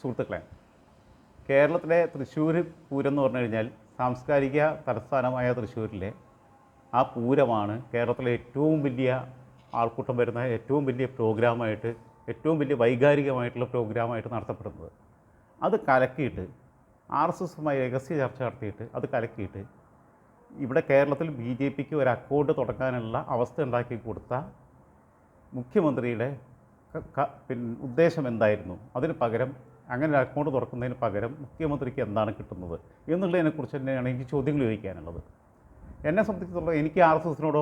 സുഹൃത്തുക്കളെ, കേരളത്തിലെ തൃശ്ശൂർ പൂരം എന്ന് പറഞ്ഞു കഴിഞ്ഞാൽ സാംസ്കാരിക തലസ്ഥാനമായ തൃശ്ശൂരിലെ ആ പൂരമാണ് കേരളത്തിലെ ഏറ്റവും വലിയ ആൾക്കൂട്ടം വരുന്ന ഏറ്റവും വലിയ പ്രോഗ്രാമായിട്ട്, ഏറ്റവും വലിയ വൈകാരികമായിട്ടുള്ള പ്രോഗ്രാമായിട്ട് നടത്തപ്പെടുന്നത്. അത് കലക്കിയിട്ട് RSSുമായി രഹസ്യ ചർച്ച നടത്തിയിട്ട് അത് കലക്കിയിട്ട് ഇവിടെ കേരളത്തിൽ BJPക്ക് ഒരു അക്കൗണ്ട് തുടങ്ങാനുള്ള അവസ്ഥ ഉണ്ടാക്കി കൊടുത്ത മുഖ്യമന്ത്രിയുടെ ഉദ്ദേശം എന്തായിരുന്നു? അതിന് പകരം, അങ്ങനെ ഒരു അക്കൗണ്ട് തുറക്കുന്നതിന് പകരം മുഖ്യമന്ത്രിക്ക് എന്താണ് കിട്ടുന്നത് എന്നുള്ളതിനെക്കുറിച്ച് തന്നെയാണ് എനിക്ക് ചോദ്യങ്ങൾ ചോദിക്കാനുള്ളത്. എന്നെ സംബന്ധിച്ചിടത്തോളം എനിക്ക് RSSനോടോ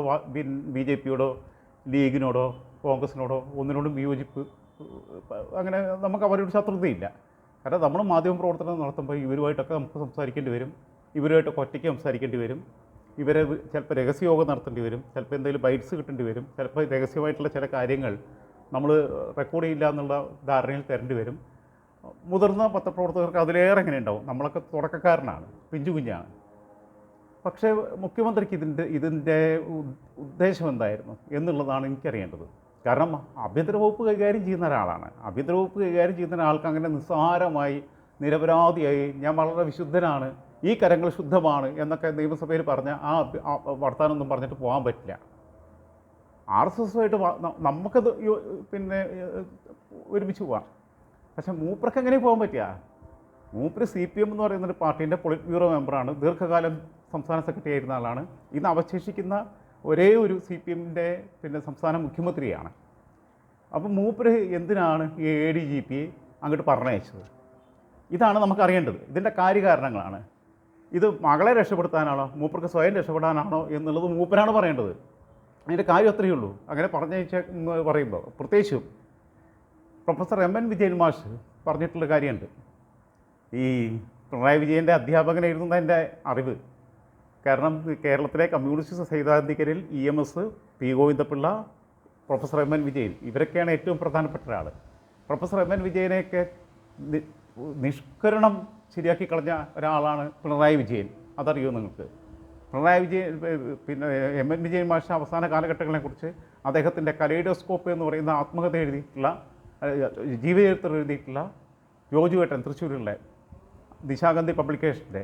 BJPയോടോ ലീഗിനോടോ കോൺഗ്രസിനോടോ ഒന്നിനോടും വിയോജിപ്പ്, അങ്ങനെ നമുക്ക് അവരോട് ശത്രുതയില്ല. കാരണം നമ്മൾ മാധ്യമ പ്രവർത്തനം നടത്തുമ്പോൾ ഇവരുമായിട്ടൊക്കെ നമുക്ക് സംസാരിക്കേണ്ടി വരും, ഇവരുമായിട്ടൊക്കെ ഒറ്റയ്ക്ക് സംസാരിക്കേണ്ടി വരും, ഇവരെ ചിലപ്പോൾ രഹസ്യയോഗം നടത്തേണ്ടി വരും, ചിലപ്പോൾ എന്തെങ്കിലും ബൈറ്റ്സ് കിട്ടേണ്ടി വരും, ചിലപ്പോൾ രഹസ്യമായിട്ടുള്ള ചില കാര്യങ്ങൾ നമ്മൾ റെക്കോർഡ് ചെയ്യില്ല എന്നുള്ള ധാരണയിൽ തരേണ്ടി വരും. മുതിർന്ന പത്രപ്രവർത്തകർക്ക് അതിലേറെ എങ്ങനെ ഉണ്ടാവും, നമ്മളൊക്കെ തുടക്കക്കാരനാണ്, പിഞ്ചു കുഞ്ഞാണ്. പക്ഷേ മുഖ്യമന്ത്രിക്ക് ഇതിൻ്റെ ഉദ്ദേശം എന്തായിരുന്നു എന്നുള്ളതാണ് എനിക്കറിയേണ്ടത്. കാരണം ആഭ്യന്തര വകുപ്പ് കൈകാര്യം ചെയ്യുന്ന ഒരാളാണ്. ആഭ്യന്തര വകുപ്പ് കൈകാര്യം ചെയ്യുന്ന ഒരാൾക്ക് അങ്ങനെ നിസ്സാരമായി നിരപരാധിയായി ഞാൻ വളരെ വിശുദ്ധനാണ്, ഈ കരങ്ങൾ ശുദ്ധമാണ് എന്നൊക്കെ നിയമസഭയിൽ പറഞ്ഞ ആ വർത്താനമൊന്നും പറഞ്ഞിട്ട് പോകാൻ പറ്റില്ല. RSSുമായിട്ട് നമുക്കത് ഒരുമിച്ച് പോവാം. പക്ഷേ മൂപ്പർക്ക് എങ്ങനെ പോകാൻ പറ്റുക? മൂപ്പര് CPM എന്ന് പറയുന്നൊരു പാർട്ടീൻ്റെ പൊളിറ്റ് ബ്യൂറോ മെമ്പറാണ്, ദീർഘകാലം സംസ്ഥാന സെക്രട്ടറി ആയിരുന്ന ആളാണ്. ഇന്ന് അവശേഷിക്കുന്ന ഒരേ ഒരു CPMൻ്റെ സംസ്ഥാന മുഖ്യമന്ത്രിയാണ്. അപ്പം മൂപ്പര് എന്തിനാണ് ഈ ADGPയെ അങ്ങോട്ട് പറഞ്ഞയച്ചത്? ഇതാണ് നമുക്കറിയേണ്ടത്. ഇതിൻ്റെ കാര്യകാരണങ്ങളാണ്. ഇത് മകളെ രക്ഷപ്പെടുത്താനാണോ, മൂപ്പർക്ക് സ്വയം രക്ഷപ്പെടാനാണോ എന്നുള്ളത് മൂപ്പരാണ് പറയേണ്ടത്. അതിൻ്റെ കാര്യം അത്രയേ ഉള്ളൂ. അങ്ങനെ പറഞ്ഞയച്ച എന്ന് പറയുമ്പോൾ പ്രത്യേകിച്ചും പ്രൊഫസർ MN വിജയൻ മാഷ് പറഞ്ഞിട്ടുള്ള കാര്യമുണ്ട്. ഈ പിണറായി വിജയൻ്റെ അധ്യാപകനായിരുന്നു എൻ്റെ അറിവ്. കാരണം കേരളത്തിലെ കമ്മ്യൂണിസ്റ്റ് സൈദ്ധാന്തികരിൽ EMS, P Govindapillai, professor MN Vijayan, ഇവരൊക്കെയാണ് ഏറ്റവും പ്രധാനപ്പെട്ട ഒരാൾ. പ്രൊഫസർ MN വിജയനെയൊക്കെ നിഷ്കരണം ശരിയാക്കി കളഞ്ഞ ഒരാളാണ് പിണറായി വിജയൻ. അതറിയോ നിങ്ങൾക്ക്? പിണറായി വിജയൻ MN വിജയൻ മാഷ അവസാന കാലഘട്ടങ്ങളെക്കുറിച്ച് അദ്ദേഹത്തിൻ്റെ കലൈഡോസ്കോപ്പ് എന്ന് പറയുന്ന ആത്മകഥ എഴുതിയിട്ടുള്ള, ജീവചരിത്രം എഴുതിയിട്ടുള്ള ജോജുവേട്ടൻ തൃശ്ശൂരിലെ ദിശാഗന്ധി പബ്ലിക്കേഷൻ്റെ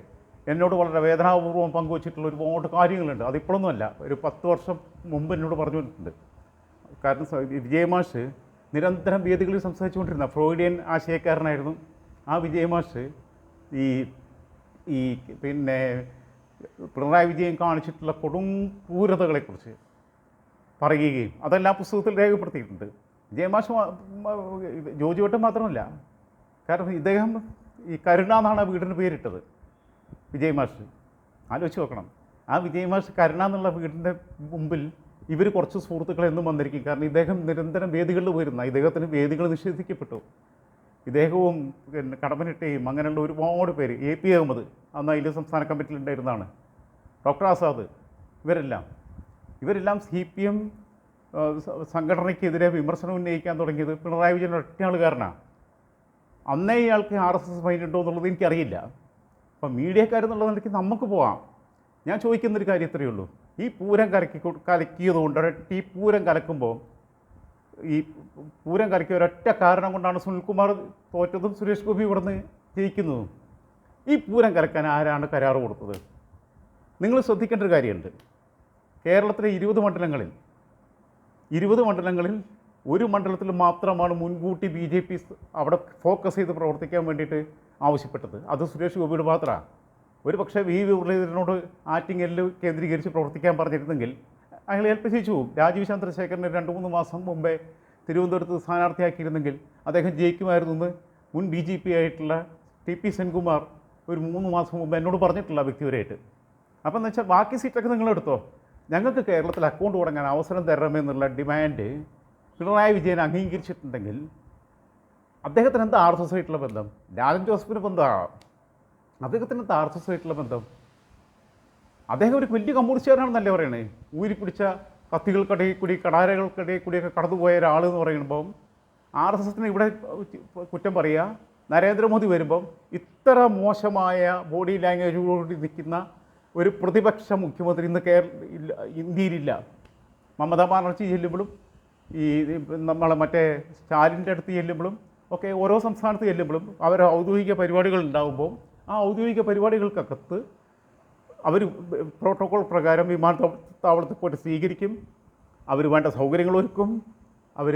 എന്നോട് വളരെ വേദനാപൂർവ്വം പങ്കുവച്ചിട്ടുള്ള ഒരുപാട് കാര്യങ്ങളുണ്ട്. അതിപ്പോഴൊന്നുമല്ല, ഒരു 10 വർഷം മുമ്പ് എന്നോട് പറഞ്ഞിട്ടുണ്ട്. കാരണം വിജയമാഷ് നിരന്തരം വേദികളിൽ സംസാരിച്ചുകൊണ്ടിരുന്ന ഫ്രോയിഡിയൻ ആശയക്കാരനായിരുന്നു. ആ വിജയമാഷ് ഈ പിണറായി വിജയൻ കാണിച്ചിട്ടുള്ള കൊടും ക്രൂരതകളെക്കുറിച്ച് പറയുകയും അതെല്ലാം പുസ്തകത്തിൽ രേഖപ്പെടുത്തിയിട്ടുണ്ട്. വിജയമാഷ് ജോജുവേട്ടൻ മാത്രമല്ല, കാരണം ഇദ്ദേഹം ഈ കരുണ എന്നാണ് വീടിന് പേരിട്ടത്. വിജയമാഷ് ആലോചിച്ച് നോക്കണം. ആ വിജയമാഷ് കരുണ എന്നുള്ള വീടിൻ്റെ മുമ്പിൽ ഇവർ കുറച്ച് സുഹൃത്തുക്കൾ എന്നും വന്നിരിക്കും. കാരണം ഇദ്ദേഹം നിരന്തരം വേദികളിൽ പോയിരുന്ന, ഇദ്ദേഹത്തിന് വേദികൾ നിഷേധിക്കപ്പെട്ടു. ഇദ്ദേഹവും കടമ്പനിട്ടയും അങ്ങനെയുള്ള ഒരുപാട് പേര്, AP അഹമ്മദ് അന്ന് അതിൽ സംസ്ഥാന കമ്മിറ്റിയിൽ ഉണ്ടായിരുന്നതാണ്, ഡോക്ടർ ആസാദ്, ഇവരെല്ലാം CPM സംഘടനയ്ക്കെതിരെ വിമർശനം ഉന്നയിക്കാൻ തുടങ്ങിയത് പിണറായി വിജയൻ ഒറ്റയാൾ കാരനാണ്. അന്നേ ഇയാൾക്ക് RSS മൈൻഡുണ്ടോ എന്നുള്ളത് എനിക്കറിയില്ല. അപ്പം മീഡിയക്കാരെന്നുള്ള നിലയ്ക്ക് നമുക്ക് പോകാം. ഞാൻ ചോദിക്കുന്നൊരു കാര്യം ഇത്രയേ ഉള്ളൂ. ഈ പൂരം കലക്കിയതുകൊണ്ട് ഈ പൂരം കലക്കുമ്പോൾ ഈ പൂരം കലക്കിയ ഒരൊറ്റ കാരണം കൊണ്ടാണ് സുനിൽകുമാർ തോറ്റതും സുരേഷ് ഗോപി ഇവിടുന്ന് ജയിക്കുന്നതും. ഈ പൂരം കലക്കാൻ ആരാണ് കരാറ് കൊടുത്തത്? നിങ്ങൾ ശ്രദ്ധിക്കേണ്ട ഒരു കാര്യമുണ്ട്. കേരളത്തിലെ 20 മണ്ഡലങ്ങളിൽ ഒരു മണ്ഡലത്തിൽ മാത്രമാണ് മുൻകൂട്ടി BJP അവിടെ ഫോക്കസ് ചെയ്ത് പ്രവർത്തിക്കാൻ വേണ്ടിയിട്ട് ആവശ്യപ്പെട്ടത്. അത് സുരേഷ് ഗോപിയുടെ മാത്രമാണ്. ഒരു പക്ഷേ V മുരളീധരനോട് ആറ്റിങ്ങലിൽ കേന്ദ്രീകരിച്ച് പ്രവർത്തിക്കാൻ പറഞ്ഞിരുന്നെങ്കിൽ അയാൾ ഏൽപ്പിച്ചു പോകും. രാജീവ് ചന്ദ്രശേഖരനെ 2-3 മാസം മുമ്പേ തിരുവനന്തപുരത്ത് സ്ഥാനാർത്ഥിയാക്കിയിരുന്നെങ്കിൽ അദ്ദേഹം ജയിക്കുമായിരുന്നു എന്ന് മുൻ BJP ആയിട്ടുള്ള TP സെൻകുമാർ ഒരു 3 മാസം മുമ്പ് എന്നോട് പറഞ്ഞിട്ടുള്ള വ്യക്തിപരമായിട്ട്. അപ്പം എന്ന് വെച്ചാൽ ബാക്കി സീറ്റൊക്കെ നിങ്ങളെടുത്തോ, ഞങ്ങൾക്ക് കേരളത്തിൽ അക്കൗണ്ട് തുടങ്ങാൻ അവസരം തരണമെന്നുള്ള ഡിമാൻഡ് പിണറായി വിജയൻ അംഗീകരിച്ചിട്ടുണ്ടെങ്കിൽ അദ്ദേഹത്തിന് എന്താ RSSായിട്ടുള്ള ബന്ധം? ലാലൻ ജോസഫിന് ബന്ധമാണ്. അദ്ദേഹത്തിന് എന്താ RSSായിട്ടുള്ള ബന്ധം? അദ്ദേഹം ഒരു വലിയ കമ്മ്യൂണിസ്റ്റുകാരനാണെന്നല്ലേ പറയണേ. ഊരിപ്പിടിച്ച കത്തികൾക്കിടയിൽ കൂടി, കടാരകൾക്കിടയിൽ കൂടിയൊക്കെ കടന്നുപോയ ഒരാളെന്ന് പറയുമ്പം RSSന് ഇവിടെ കുറ്റം പറയുക. നരേന്ദ്രമോദി വരുമ്പം ഇത്ര മോശമായ ബോഡി ലാംഗ്വേജോടുകൂടി നിൽക്കുന്ന ഒരു പ്രതിപക്ഷ മുഖ്യമന്ത്രി ഇന്ന് ഇന്ത്യയിലില്ല. മമതാ ബാനർജി ചെല്ലുമ്പോഴും, ഈ നമ്മളെ മറ്റേ സ്റ്റാലിൻ്റെ അടുത്ത് ചെല്ലുമ്പോഴും ഒക്കെ ഓരോ സംസ്ഥാനത്ത് ചെല്ലുമ്പോഴും അവർ ഔദ്യോഗിക പരിപാടികൾ ഉണ്ടാകുമ്പോൾ ആ ഔദ്യോഗിക പരിപാടികൾക്കകത്ത് അവർ പ്രോട്ടോകോൾ പ്രകാരം വിമാനത്താവളത്തിൽ പോയിട്ട് സ്വീകരിക്കും, അവർ വേണ്ട സൗകര്യങ്ങൾ ഒരുക്കും, അവർ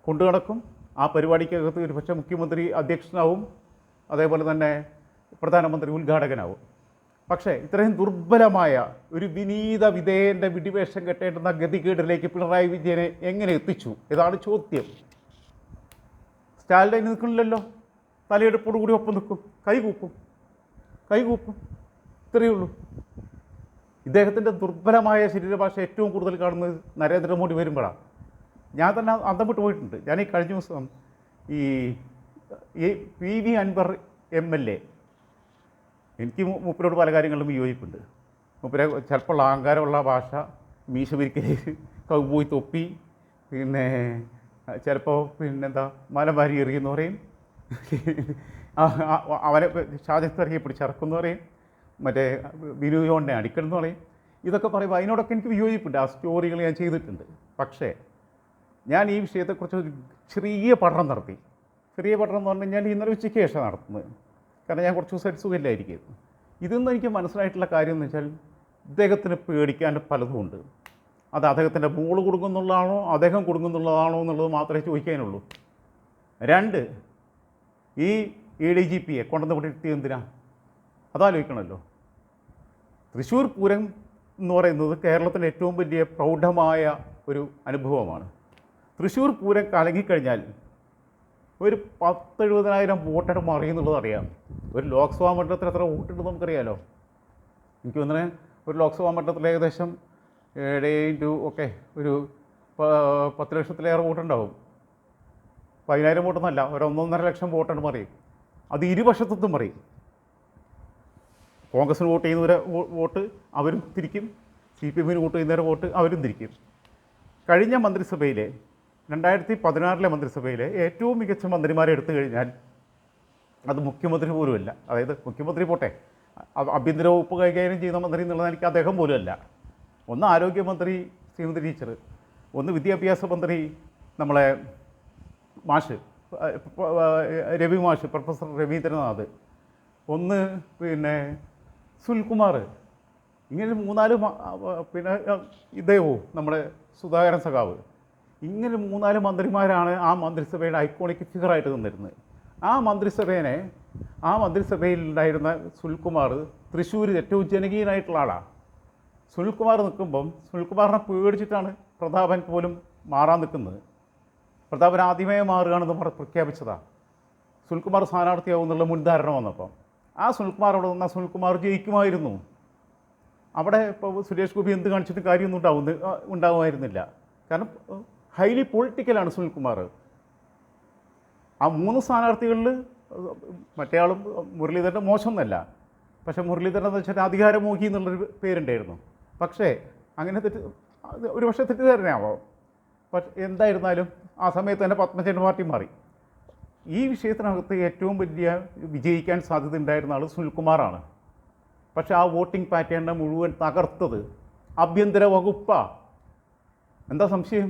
കൊണ്ടു നടക്കും. ആ പരിപാടിക്കകത്ത് ഒരു പക്ഷേ മുഖ്യമന്ത്രി അധ്യക്ഷനാവും, അതേപോലെ തന്നെ പ്രധാനമന്ത്രി ഉദ്ഘാടകനാവും. പക്ഷേ ഇത്രയും ദുർബലമായ ഒരു വിനീത വിധേയൻ്റെ വിടിവേഷം കെട്ടേണ്ടുന്ന ഗതികേടിലേക്ക് പിണറായി വിജയനെ എങ്ങനെ എത്തിച്ചു? ഇതാണ് ചോദ്യം. സ്റ്റാലിൻ നിൽക്കണില്ലല്ലോ, തലയെടുപ്പോടു കൂടി ഒപ്പം നിൽക്കും, കൈകൂപ്പും. ഇത്രയേ ഉള്ളൂ. ഇദ്ദേഹത്തിൻ്റെ ദുർബലമായ ശരീരഭാഷ ഏറ്റവും കൂടുതൽ കാണുന്നത് നരേന്ദ്രമോദി വരുമ്പോഴാണ്. ഞാൻ തന്നെ അന്തം വിട്ട് പോയിട്ടുണ്ട്. ഞാൻ ഈ കഴിഞ്ഞ ദിവസം ഈ PV അൻവർ MLA, എനിക്ക് മൂപ്പരോട് പല കാര്യങ്ങളിലും വിയോജിപ്പുണ്ട്. മൂപ്പരെ ചിലപ്പോൾ അഹങ്കാരമുള്ള ഭാഷ, മീശ വിരിക്കല്, കൗബോയ് തൊപ്പി, പിന്നെ ചിലപ്പോൾ പിന്നെന്താ മലമാരി എറിയെന്ന് പറയും, അവനെ ഷാജത്ത് പിടിച്ചിറക്കുമെന്ന് പറയും, മറ്റേ ബിനുയോണിനെ അടിക്കണമെന്ന് പറയും. ഇതൊക്കെ പറയുമ്പോൾ അതിനോടൊക്കെ എനിക്ക് വിയോജിപ്പുണ്ട്. ആ സ്റ്റോറികൾ ഞാൻ ചെയ്തിട്ടുണ്ട്. പക്ഷേ ഞാൻ ഈ വിഷയത്തെക്കുറിച്ച് ഒരു ചെറിയ പഠനം നടത്തി. ചെറിയ പഠനം എന്ന് പറഞ്ഞു കഴിഞ്ഞാൽ ഇന്നലെ ഉച്ചയ്ക്ക് ശേഷം നടത്തുന്നത്. കാരണം ഞാൻ കുറച്ച് ദിവസമായിട്ട് സുഖമില്ലായിരിക്കും. ഇതൊന്നും എനിക്ക് മനസ്സിലായിട്ടുള്ള കാര്യം എന്ന് വെച്ചാൽ ഇദ്ദേഹത്തിന് പേടിക്കാൻ പലതും ഉണ്ട്. അത് അദ്ദേഹത്തിൻ്റെ മോള് കൊടുക്കുന്നുള്ളതാണോ അദ്ദേഹം കൊടുക്കുന്നുള്ളതാണോ എന്നുള്ളത് മാത്രമേ ചോദിക്കാനുള്ളൂ. 2, ഈ ADGPയെ കൊണ്ടുവന്ന് വിട്ടിരുത്തി എന്തിനാ? അതാലോചിക്കണമല്ലോ. തൃശ്ശൂർ പൂരം എന്ന് പറയുന്നത് കേരളത്തിലെ ഏറ്റവും വലിയ പ്രൗഢമായ ഒരു അനുഭവമാണ്. തൃശ്ശൂർ പൂരം കലങ്ങിക്കഴിഞ്ഞാൽ ഒരു 10-70,000 വോട്ടായിട്ട് മറിയുന്നുള്ളത് അറിയാം. ഒരു ലോക്സഭാ മണ്ഡലത്തിൽ എത്ര വോട്ടുണ്ടെന്ന് നമുക്കറിയാമല്ലോ. എനിക്ക് തോന്നുന്നത് ഒരു ലോക്സഭാ മണ്ഡലത്തിൽ ഏകദേശം 7 ഒക്കെ ഒരു 10 ലക്ഷത്തിലേറെ വോട്ടുണ്ടാവും. 10,000 വോട്ടൊന്നുമല്ല, ഒരു 1.5 ലക്ഷം വോട്ടാണ് മറിയും. അത് ഇരുപക്ഷത്തും മറിയും. കോൺഗ്രസിന് വോട്ട് ചെയ്യുന്നവരെ വോട്ട് അവരും തിരിക്കും, CPM വോട്ട് ചെയ്യുന്നവരെ വോട്ട് അവരും തിരിക്കും. കഴിഞ്ഞ മന്ത്രിസഭയിലെ 2016 മന്ത്രിസഭയിലെ ഏറ്റവും മികച്ച മന്ത്രിമാരെ എടുത്തു കഴിഞ്ഞാൽ അത് മുഖ്യമന്ത്രി പോലുമല്ല. അതായത് മുഖ്യമന്ത്രി പോട്ടെ, ആഭ്യന്തര വകുപ്പ് കൈകാര്യം ചെയ്യുന്ന മന്ത്രി എന്നുള്ളത് എനിക്ക് അദ്ദേഹം പോലുമല്ല. ഒന്ന് ആരോഗ്യമന്ത്രി ശ്രീമതി ടീച്ചർ, ഒന്ന് വിദ്യാഭ്യാസ മന്ത്രി നമ്മളെ മാഷ് രവി മാഷ്, പ്രൊഫസർ രവീന്ദ്രനാഥ്, ഒന്ന് പിന്നെ സുനിൽകുമാർ. ഇങ്ങനെ 3-4 പിന്നെ ഇദ്ദേഹവും നമ്മുടെ സുധാകരൻ സഖാവ്, ഇങ്ങനെ 3-4 മന്ത്രിമാരാണ് ആ മന്ത്രിസഭയുടെ ഐക്കോണിക് ഫിഗറായിട്ട് നിന്നിരുന്നത്. ആ മന്ത്രിസഭയിലുണ്ടായിരുന്ന സുനിൽകുമാർ തൃശ്ശൂരിൽ ഏറ്റവും ജനകീയനായിട്ടുള്ള ആളാണ്. സുനിൽകുമാർ നിൽക്കുമ്പം സുനിൽകുമാറിനെ പേടിച്ചിട്ടാണ് പ്രതാപൻ പോലും മാറാൻ നിൽക്കുന്നത്. പ്രതാപൻ ആദ്യമേ മാറുകയാണെന്ന് പ്രഖ്യാപിച്ചതാണ്. സുനിൽകുമാർ സ്ഥാനാർത്ഥിയാവും എന്നുള്ള മുൻധാരണ വന്നപ്പം ആ സുനിൽകുമാർ അവിടെ നിന്നാൽ സുനിൽകുമാർ ജയിക്കുമായിരുന്നു. അവിടെ ഇപ്പോൾ സുരേഷ് ഗോപി എന്ത് കാണിച്ചിട്ട് കാര്യമൊന്നും ഉണ്ടാകുമായിരുന്നില്ല. കാരണം ഹൈലി പൊളിറ്റിക്കലാണ് സുനിൽകുമാർ. ആ 3 സ്ഥാനാർത്ഥികളിൽ മറ്റേ ആളും മുരളീധരൻ മോശമൊന്നുമല്ല. പക്ഷേ മുരളീധരൻ എന്ന് വെച്ചാൽ അധികാരമോഹി എന്നുള്ളൊരു പേരുണ്ടായിരുന്നു. പക്ഷേ അങ്ങനെ ഒരു പക്ഷേ തെറ്റിദ്ധാരണയാവാം. പക്ഷേ എന്തായിരുന്നാലും ആ സമയത്ത് തന്നെ പത്മജൻ പാർട്ടി മാറി. ഈ വിഷയത്തിനകത്ത് ഏറ്റവും വലിയ വിജയിക്കാൻ സാധ്യത ഉണ്ടായിരുന്ന ആൾ സുനിൽകുമാറാണ്. പക്ഷേ ആ വോട്ടിംഗ് പാറ്റേണിനെ മുഴുവൻ തകർത്തത് ആഭ്യന്തര വകുപ്പാണ്. എന്താ സംശയം?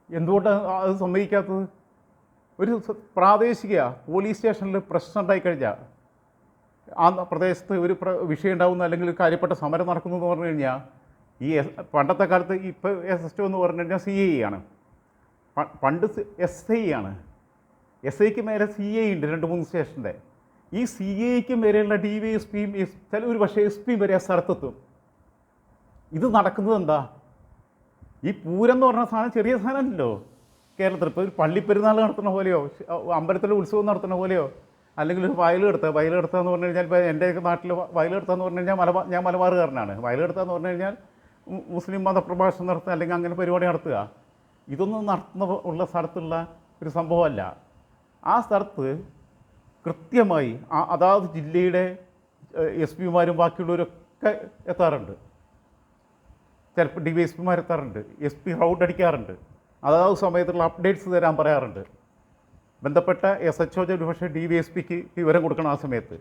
എന്തുകൊണ്ടാണ് അത് സമ്മതിക്കാത്തത്? ഒരു പ്രാദേശിക പോലീസ് സ്റ്റേഷനിൽ പ്രശ്നം ഉണ്ടായിക്കഴിഞ്ഞാൽ, ആ പ്രദേശത്ത് ഒരു വിഷയം ഉണ്ടാകുന്ന അല്ലെങ്കിൽ കാര്യപ്പെട്ട സമരം നടക്കുന്നു എന്ന് പറഞ്ഞു കഴിഞ്ഞാൽ, ഈ പണ്ടത്തെ കാലത്ത് ഇപ്പോൾ SSO എന്ന് പറഞ്ഞു കഴിഞ്ഞാൽ CI ആണ്. പണ്ട് SI ആണ്. SIക്ക് മേലെ CI ഉണ്ട് 2-3 സ്റ്റേഷൻ്റെ. ഈ CIക്ക് മേലെയുള്ള DYSPയും ഒരു പക്ഷേ SPയും വരെ ആ സ്ഥലത്തെത്തും. ഇത് നടക്കുന്നത് എന്താ? ഈ പൂരം എന്ന് പറഞ്ഞ സാധനം ചെറിയ സാധനമല്ലല്ലോ കേരളത്തിൽ. ഇപ്പോൾ ഒരു പള്ളിപ്പെരുന്നാൾ നടത്തുന്ന പോലെയോ അമ്പലത്തിലെ ഉത്സവം നടത്തുന്ന പോലെയോ അല്ലെങ്കിൽ ഒരു വയലെടുത്താന്ന് പറഞ്ഞു കഴിഞ്ഞാൽ, ഇപ്പോൾ എൻ്റെ നാട്ടിൽ വയലെടുത്താന്ന് പറഞ്ഞു കഴിഞ്ഞാൽ ഞാൻ മലബാറുകാരനാണ്. വയലെടുത്താന്ന് പറഞ്ഞു കഴിഞ്ഞാൽ മുസ്ലിം മതപ്രഭാഷണം നടത്തുക അല്ലെങ്കിൽ അങ്ങനെ പരിപാടി നടത്തുക, ഇതൊന്നും ഉള്ള സ്ഥലത്തുള്ള ഒരു സംഭവമല്ല. ആ സ്ഥലത്ത് കൃത്യമായി അതാത് ജില്ലയുടെ SPമാരും ബാക്കിയുള്ളവരൊക്കെ എത്താറുണ്ട്. ചിലപ്പോൾ DYSPമാർ എത്താറുണ്ട്. SP റൗണ്ട് അടിക്കാറുണ്ട്. അതാത് സമയത്തുള്ള അപ്ഡേറ്റ്സ് തരാൻ പറയാറുണ്ട്. ബന്ധപ്പെട്ട SHO ഒരു പക്ഷേ DYSPക്ക് വിവരം കൊടുക്കണം. ആ സമയത്ത്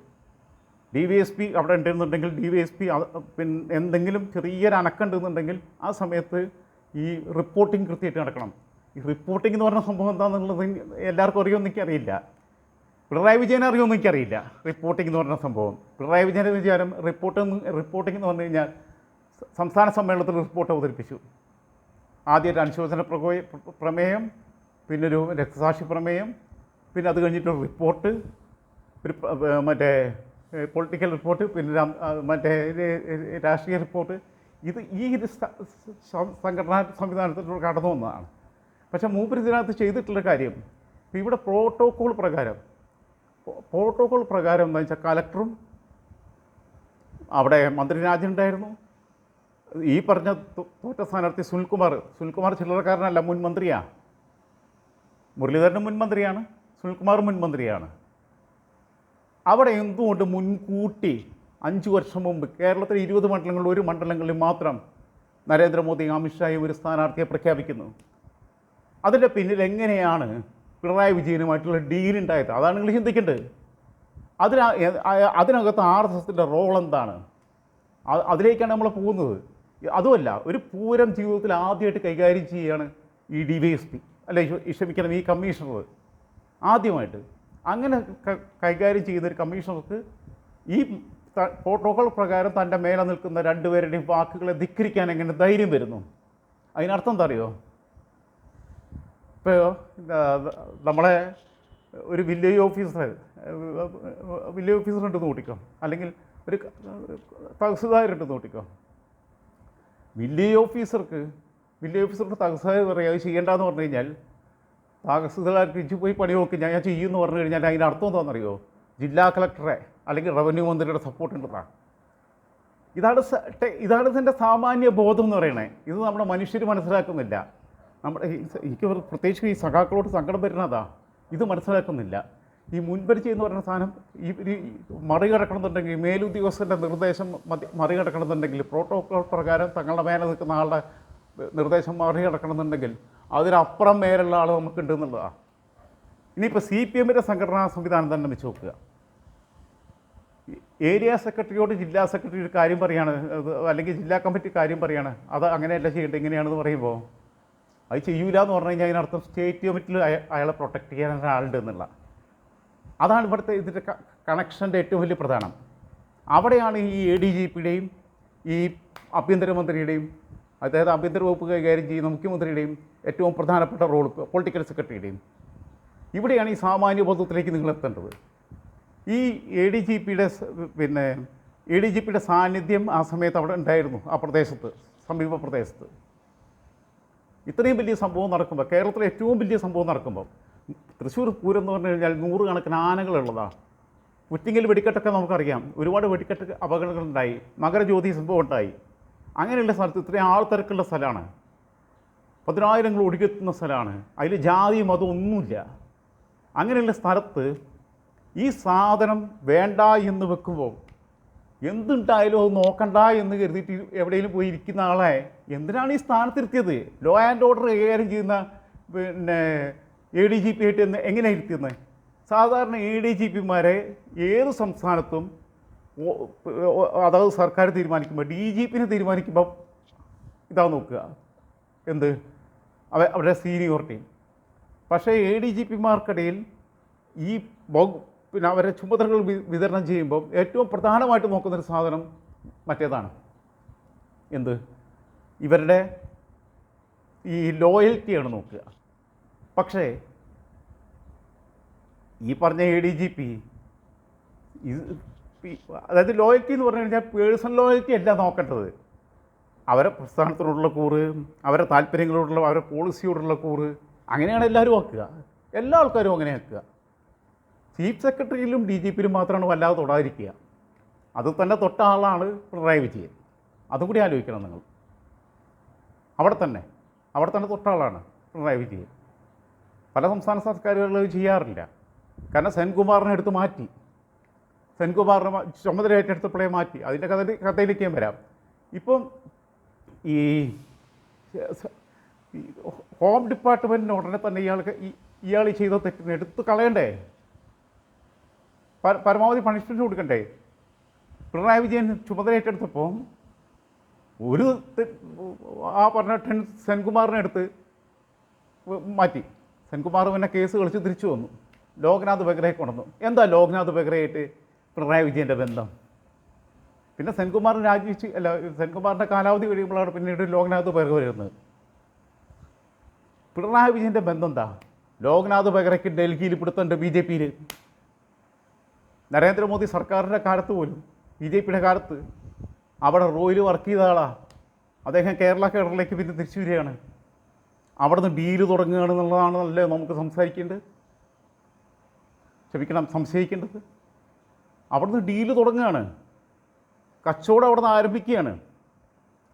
DYSP അവിടെ ഉണ്ടെന്നുണ്ടെങ്കിൽ DYSP പിന്നെ എന്തെങ്കിലും ചെറിയൊരു അനക്കമുണ്ടെന്നുണ്ടെങ്കിൽ ആ സമയത്ത് ഈ റിപ്പോർട്ടിംഗ് കൃത്യമായിട്ട് നടക്കണം. ഈ റിപ്പോർട്ടിംഗ് എന്ന് പറഞ്ഞ സംഭവം എന്താണെന്നുള്ളത് എല്ലാവർക്കും അറിയുമെന്ന് എനിക്കറിയില്ല. പിണറായി വിജയനെ അറിയുമെന്ന് എനിക്കറിയില്ല റിപ്പോർട്ടിംഗ് എന്ന് പറഞ്ഞ സംഭവം. പിണറായി വിജയൻ്റെ വിചാരം റിപ്പോർട്ടിംഗ് എന്ന് പറഞ്ഞു കഴിഞ്ഞാൽ സംസ്ഥാന സമ്മേളനത്തിൽ റിപ്പോർട്ട് അവതരിപ്പിച്ചു. ആദ്യം ഒരു അനുശോചന പ്രമേയം, പിന്നെ ഒരു രക്തസാക്ഷി പ്രമേയം, പിന്നെ അത് കഴിഞ്ഞിട്ടൊരു റിപ്പോർട്ട്, ഒരു മറ്റേ പൊളിറ്റിക്കൽ റിപ്പോർട്ട്, പിന്നെ മറ്റേ രാഷ്ട്രീയ റിപ്പോർട്ട്. ഈ ഒരു സംഘടനാ സംവിധാനത്തിലൂടെ കടന്നു വന്നതാണ്. പക്ഷേ മൂപ്പര് ഇതിനകത്ത് ചെയ്തിട്ടുള്ള കാര്യം ഇവിടെ പ്രോട്ടോക്കോൾ പ്രകാരം എന്താ വെച്ചാൽ കലക്ടറും അവിടെ മന്ത്രി രാജനുണ്ടായിരുന്നു. ഈ പറഞ്ഞ തോറ്റ സ്ഥാനാർത്ഥി സുനിൽകുമാർ ചില്ലറക്കാരനല്ല, മുൻ മന്ത്രിയാണ്. മുരളീധരനും മുൻ മന്ത്രിയാണ്, സുനിൽകുമാറും മുൻ മന്ത്രിയാണ്. അവിടെ എന്തുകൊണ്ട് മുൻകൂട്ടി 5 വർഷം മുമ്പ് കേരളത്തിലെ 20 മണ്ഡലങ്ങളിൽ 1 മണ്ഡലങ്ങളിൽ മാത്രം നരേന്ദ്രമോദിയും അമിത്ഷായും ഒരു സ്ഥാനാർത്ഥിയെ പ്രഖ്യാപിക്കുന്നു? അതിൻ്റെ പിന്നിൽ എങ്ങനെയാണ് പിണറായി വിജയനുമായിട്ടുള്ള ഡീലുണ്ടായത്? അതാണ് നിങ്ങൾ ചിന്തിക്കേണ്ടത്. അതിനകത്ത് RSSൻ്റെ റോൾ എന്താണ്? അതിലേക്കാണ് നമ്മൾ പോകുന്നത്. അതുമല്ല, ഒരു പൂരം ജീവിതത്തിൽ ആദ്യമായിട്ട് കൈകാര്യം ചെയ്യുകയാണ് ഈ DYSP, അല്ലെ ക്ഷമിക്കണം, ഈ കമ്മീഷണർ ആദ്യമായിട്ട്. അങ്ങനെ കൈകാര്യം ചെയ്യുന്നൊരു കമ്മീഷണർക്ക് ഈ പ്രോട്ടോകോൾ പ്രകാരം തൻ്റെ മേലെ നിൽക്കുന്ന 2 പേരുടെയും വാക്കുകളെ ധിക്കരിക്കാൻ എങ്ങനെ ധൈര്യം വരുന്നു? അതിനർത്ഥം എന്താ അറിയോ? ഇപ്പോൾ നമ്മളെ ഒരു വില്ലേജ് ഓഫീസറുണ്ടെന്ന് കൂട്ടിക്കോ, അല്ലെങ്കിൽ ഒരു തഹസിൽദാരുണ്ടെന്ന് കൂട്ടിക്കോ. വില്ലേജ് ഓഫീസർക്ക് തഹസിൽദാർ പറയുക അത് ചെയ്യേണ്ടതെന്ന് പറഞ്ഞു കഴിഞ്ഞാൽ തഹസിൽദാർക്ക് ഇഞ്ചി പോയി പണി നോക്കി ഞാൻ ചെയ്യുമെന്ന് പറഞ്ഞു കഴിഞ്ഞാൽ അതിൻ്റെ അർത്ഥം എന്താണെന്നറിയോ? ജില്ലാ കളക്ടറെ അല്ലെങ്കിൽ റവന്യൂ മന്ത്രിയുടെ സപ്പോർട്ട് ഉണ്ടെന്നാണ്. ഇതാണ് ഇതിൻ്റെ സാമാന്യ ബോധം എന്ന് പറയണേ. ഇത് നമ്മുടെ മനുഷ്യർ മനസ്സിലാക്കുന്നില്ല. എനിക്ക് പ്രത്യേകിച്ച് ഈ സഖാക്കളോട് സങ്കടം വരുന്നതാ, ഇത് മനസ്സിലാക്കുന്നില്ല. ഈ മുൻപരിചയം എന്ന് പറയുന്ന സാധനം ഈ മറികടക്കണമെന്നുണ്ടെങ്കിൽ, മേലുദ്യോഗസ്ഥൻ്റെ നിർദ്ദേശം മറികടക്കണമെന്നുണ്ടെങ്കിൽ, പ്രോട്ടോകോൾ പ്രകാരം തങ്ങളുടെ മേലെ നിൽക്കുന്ന ആളുടെ നിർദ്ദേശം മറികടക്കണമെന്നുണ്ടെങ്കിൽ അതിനപ്പുറം മേലുള്ള ആൾ നമുക്കുണ്ട് എന്നുള്ളതാണ്. ഇനിയിപ്പോൾ CPMൻ്റെ സംഘടനാ സംവിധാനം തന്നെ വെച്ച് നോക്കുക. ഏരിയ സെക്രട്ടറിയോട് ജില്ലാ സെക്രട്ടറി ഒരു കാര്യം പറയുകയാണ്, അല്ലെങ്കിൽ ജില്ലാ കമ്മിറ്റി കാര്യം പറയുകയാണ്, അത് അങ്ങനെയല്ല ചെയ്യേണ്ടത് ഇങ്ങനെയാണെന്ന് പറയുമ്പോൾ അത് ചെയ്യൂല എന്ന് പറഞ്ഞു കഴിഞ്ഞാൽ അതിനർത്ഥം സ്റ്റേറ്റ് കമ്മിറ്റിയിൽ അയാളെ പ്രൊട്ടക്റ്റ് ചെയ്യാൻ ഒരാളുണ്ട് എന്നുള്ള. അതാണ് ഇവിടുത്തെ ഇതിൻ്റെ കണക്ഷൻ്റെ ഏറ്റവും വലിയ പ്രധാനം. അവിടെയാണ് ഈ ADGPയുടെയും ഈ ആഭ്യന്തരമന്ത്രിയുടെയും, അതായത് ആഭ്യന്തര വകുപ്പ് കൈകാര്യം ചെയ്യുന്ന മുഖ്യമന്ത്രിയുടെയും ഏറ്റവും പ്രധാനപ്പെട്ട റോൾ, പൊളിറ്റിക്കൽ സെക്രട്ടറിയുടെയും. ഇവിടെയാണ് ഈ സാമാന്യ ബോധത്തിലേക്ക് നിങ്ങൾ എത്തേണ്ടത്. ഈ ADGPയുടെ സാന്നിധ്യം ആ സമയത്ത് അവിടെ ഉണ്ടായിരുന്നു, ആ പ്രദേശത്ത്, സമീപ പ്രദേശത്ത്. ഇത്രയും വലിയ സംഭവം നടക്കുമ്പോൾ, കേരളത്തിലെ ഏറ്റവും വലിയ സംഭവം നടക്കുമ്പോൾ, തൃശ്ശൂർ പൂരം എന്ന് പറഞ്ഞു കഴിഞ്ഞാൽ 100 കണക്കിന് ആനകളുള്ളതാണ്. പുറ്റിങ്ങൽ വെടിക്കെട്ടൊക്കെ നമുക്കറിയാം, ഒരുപാട് വെടിക്കെട്ട് അപകടങ്ങളുണ്ടായി, മകരജ്യോതി സംഭവം ഉണ്ടായി. അങ്ങനെയുള്ള സ്ഥലത്ത് ഇത്രയും ആൾത്തിരക്കുള്ള സ്ഥലമാണ്, 10,000 ഒഴുകിയെത്തുന്ന സ്ഥലമാണ്, അതിൽ ജാതി മതം ഒന്നുമില്ല. അങ്ങനെയുള്ള സ്ഥലത്ത് ഈ സാധനം വേണ്ട എന്ന് വെക്കുമ്പോൾ എന്തുണ്ടായാലും അത് നോക്കണ്ട എന്ന് കരുതിയിട്ട് എവിടെയെങ്കിലും പോയി ഇരിക്കുന്ന ആളെ എന്തിനാണ് ഈ സ്ഥാനത്തിരുത്തിയത്? ലോ ആൻഡ് ഓർഡർ കൈകാര്യം ചെയ്യുന്ന ADGP ആയിട്ട് എങ്ങനെയാണ് ഇരുത്തിയത്? സാധാരണ ADGPമാരെ ഏത് സംസ്ഥാനത്തും അതായത് സർക്കാർ തീരുമാനിക്കുമ്പോൾ, DGPനെ തീരുമാനിക്കുമ്പോൾ ഇതാ നോക്കുക, എന്ത് അവരുടെ സീനിയോറിറ്റി. പക്ഷേ ADGPമാർക്കിടയിൽ ഈ പിന്നെ അവരെ ചുമതലകൾ വിതരണം ചെയ്യുമ്പോൾ ഏറ്റവും പ്രധാനമായിട്ട് നോക്കുന്നൊരു സാധനം മറ്റേതാണ്, എന്ത്? ഇവരുടെ ഈ ലോയൽറ്റിയാണ് നോക്കുക. പക്ഷേ ഈ പറഞ്ഞ ADGP അതായത് ലോയൽറ്റി എന്ന് പറഞ്ഞു കഴിഞ്ഞാൽ പേഴ്സണൽ ലോയൽറ്റി അല്ല നോക്കേണ്ടത്. അവരെ പ്രസ്ഥാനത്തിനോടുള്ള കൂറ്, അവരെ താല്പര്യങ്ങളോടുള്ള, അവരെ പോളിസിയോടുള്ള കൂറ്, അങ്ങനെയാണ് എല്ലാവരും ആക്കുക. എല്ലാ ആൾക്കാരും അങ്ങനെ ആക്കുക. ചീഫ് സെക്രട്ടറിയിലും DGPയിലും മാത്രമാണ് വല്ലാതെ തൊടാതിരിക്കുക. അത് തന്നെ തൊട്ട ആളാണ് പിണറായി വിജയൻ. അതും കൂടി ആലോചിക്കണം നിങ്ങൾ. അവിടെ തന്നെ തൊട്ട ആളാണ് പിണറായി വിജയൻ. പല സംസ്ഥാന സർക്കാരുകളിൽ ചെയ്യാറില്ല. കാരണം സെൻകുമാറിനെ എടുത്ത് മാറ്റി, സെൻകുമാറിനെ ചുമതല ഏറ്റെടുത്തപ്പോഴേ മാറ്റി. അതിൻ്റെ കഥയിലേക്ക് ഞാൻ വരാം. ഇപ്പം ഈ ഹോം ഡിപ്പാർട്ട്മെൻറ്റിന് ഉടനെ തന്നെ ഇയാൾ ചെയ്ത തെറ്റിനെ എടുത്ത് കളയണ്ടേ? പരമാവധി പണിഷ്മെൻറ്റ് കൊടുക്കണ്ടേ? പിണറായി വിജയൻ ചുമതല ഏറ്റെടുത്തപ്പോൾ ആ പറഞ്ഞ സെൻകുമാറിനെ എടുത്ത് മാറ്റി. സെൻകുമാർ പിന്നെ കേസ് കളിച്ച് തിരിച്ചു വന്നു, ലോക്നാഥ് ബെഹ്റയെ കൊണ്ടുവന്നു. എന്താ ലോക്നാഥ് ബെഹ്റയായിട്ട് പിണറായി വിജയൻ്റെ ബന്ധം? പിന്നെ സെൻകുമാർ രാജിവെച്ച് സെൻകുമാറിൻ്റെ കാലാവധി കഴിയുമ്പോഴാണ് പിന്നീട് ലോക്നാഥ് ബെഹ്റ വരുന്നത്. പിണറായി വിജയൻ്റെ ബന്ധം എന്താ? ലോക്നാഥ് ബെഹ്റയ്ക്ക് ഡൽഹിയിൽ പിടുത്തുണ്ട് ബി ജെ പിയിൽ. നരേന്ദ്രമോദി സർക്കാരിൻ്റെ കാലത്ത് പോലും, ബി ജെ പിയുടെ കാലത്ത് അവിടെ റോയിൽ വർക്ക് ചെയ്ത ആളാണ് അദ്ദേഹം. കേരളത്തിലേക്ക് പിന്നെ തിരിച്ചു വരികയാണ്. അവിടെ നിന്ന് ഡീല് തുടങ്ങുകയാണെന്നുള്ളതാണല്ലേ നമുക്ക് സംശയിക്കേണ്ടത്. അവിടുന്ന് ഡീല് തുടങ്ങുകയാണ്, കച്ചവടം അവിടെ നിന്ന് ആരംഭിക്കുകയാണ്.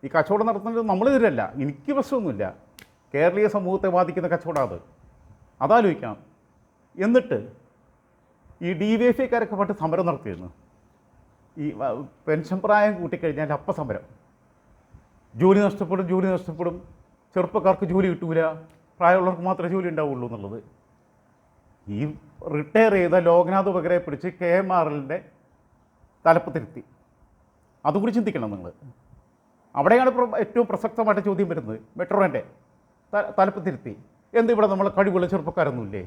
ഈ കച്ചവടം നടത്തുന്നത് നമ്മളെതിരല്ല, എനിക്ക് പ്രശ്നമൊന്നുമില്ല. കേരളീയ സമൂഹത്തെ ബാധിക്കുന്ന കച്ചവടം അതാലോചിക്കണം. എന്നിട്ട് ഈ DYFIക്കാരൊക്കെ പണ്ട് സമരം നടത്തിയിരുന്നു. ഈ പെൻഷൻ പ്രായം കൂട്ടിക്കഴിഞ്ഞാൽ അപ്പം സമരം. ജോലി നഷ്ടപ്പെടും, ചെറുപ്പക്കാർക്ക് ജോലി കിട്ടൂല, പ്രായമുള്ളവർക്ക് മാത്രമേ ജോലി ഉണ്ടാവുള്ളൂ എന്നുള്ളത്. ഈ റിട്ടയർ ചെയ്ത ലോക്നാഥ് ബെഹ്റയെ പിടിച്ച് KMRLൻ്റെ തലപ്പത്തിരുത്തി. അതുകൂടി ചിന്തിക്കണം നിങ്ങൾ. അവിടെയാണ് ഏറ്റവും പ്രസക്തമായിട്ട് ചോദ്യം വരുന്നത്. മെട്രോൻ്റെ തലപ്പത്തിരുത്തി. ഇവിടെ നമ്മളെ കഴിവുള്ള ചെറുപ്പക്കാരൊന്നുമില്ലേ?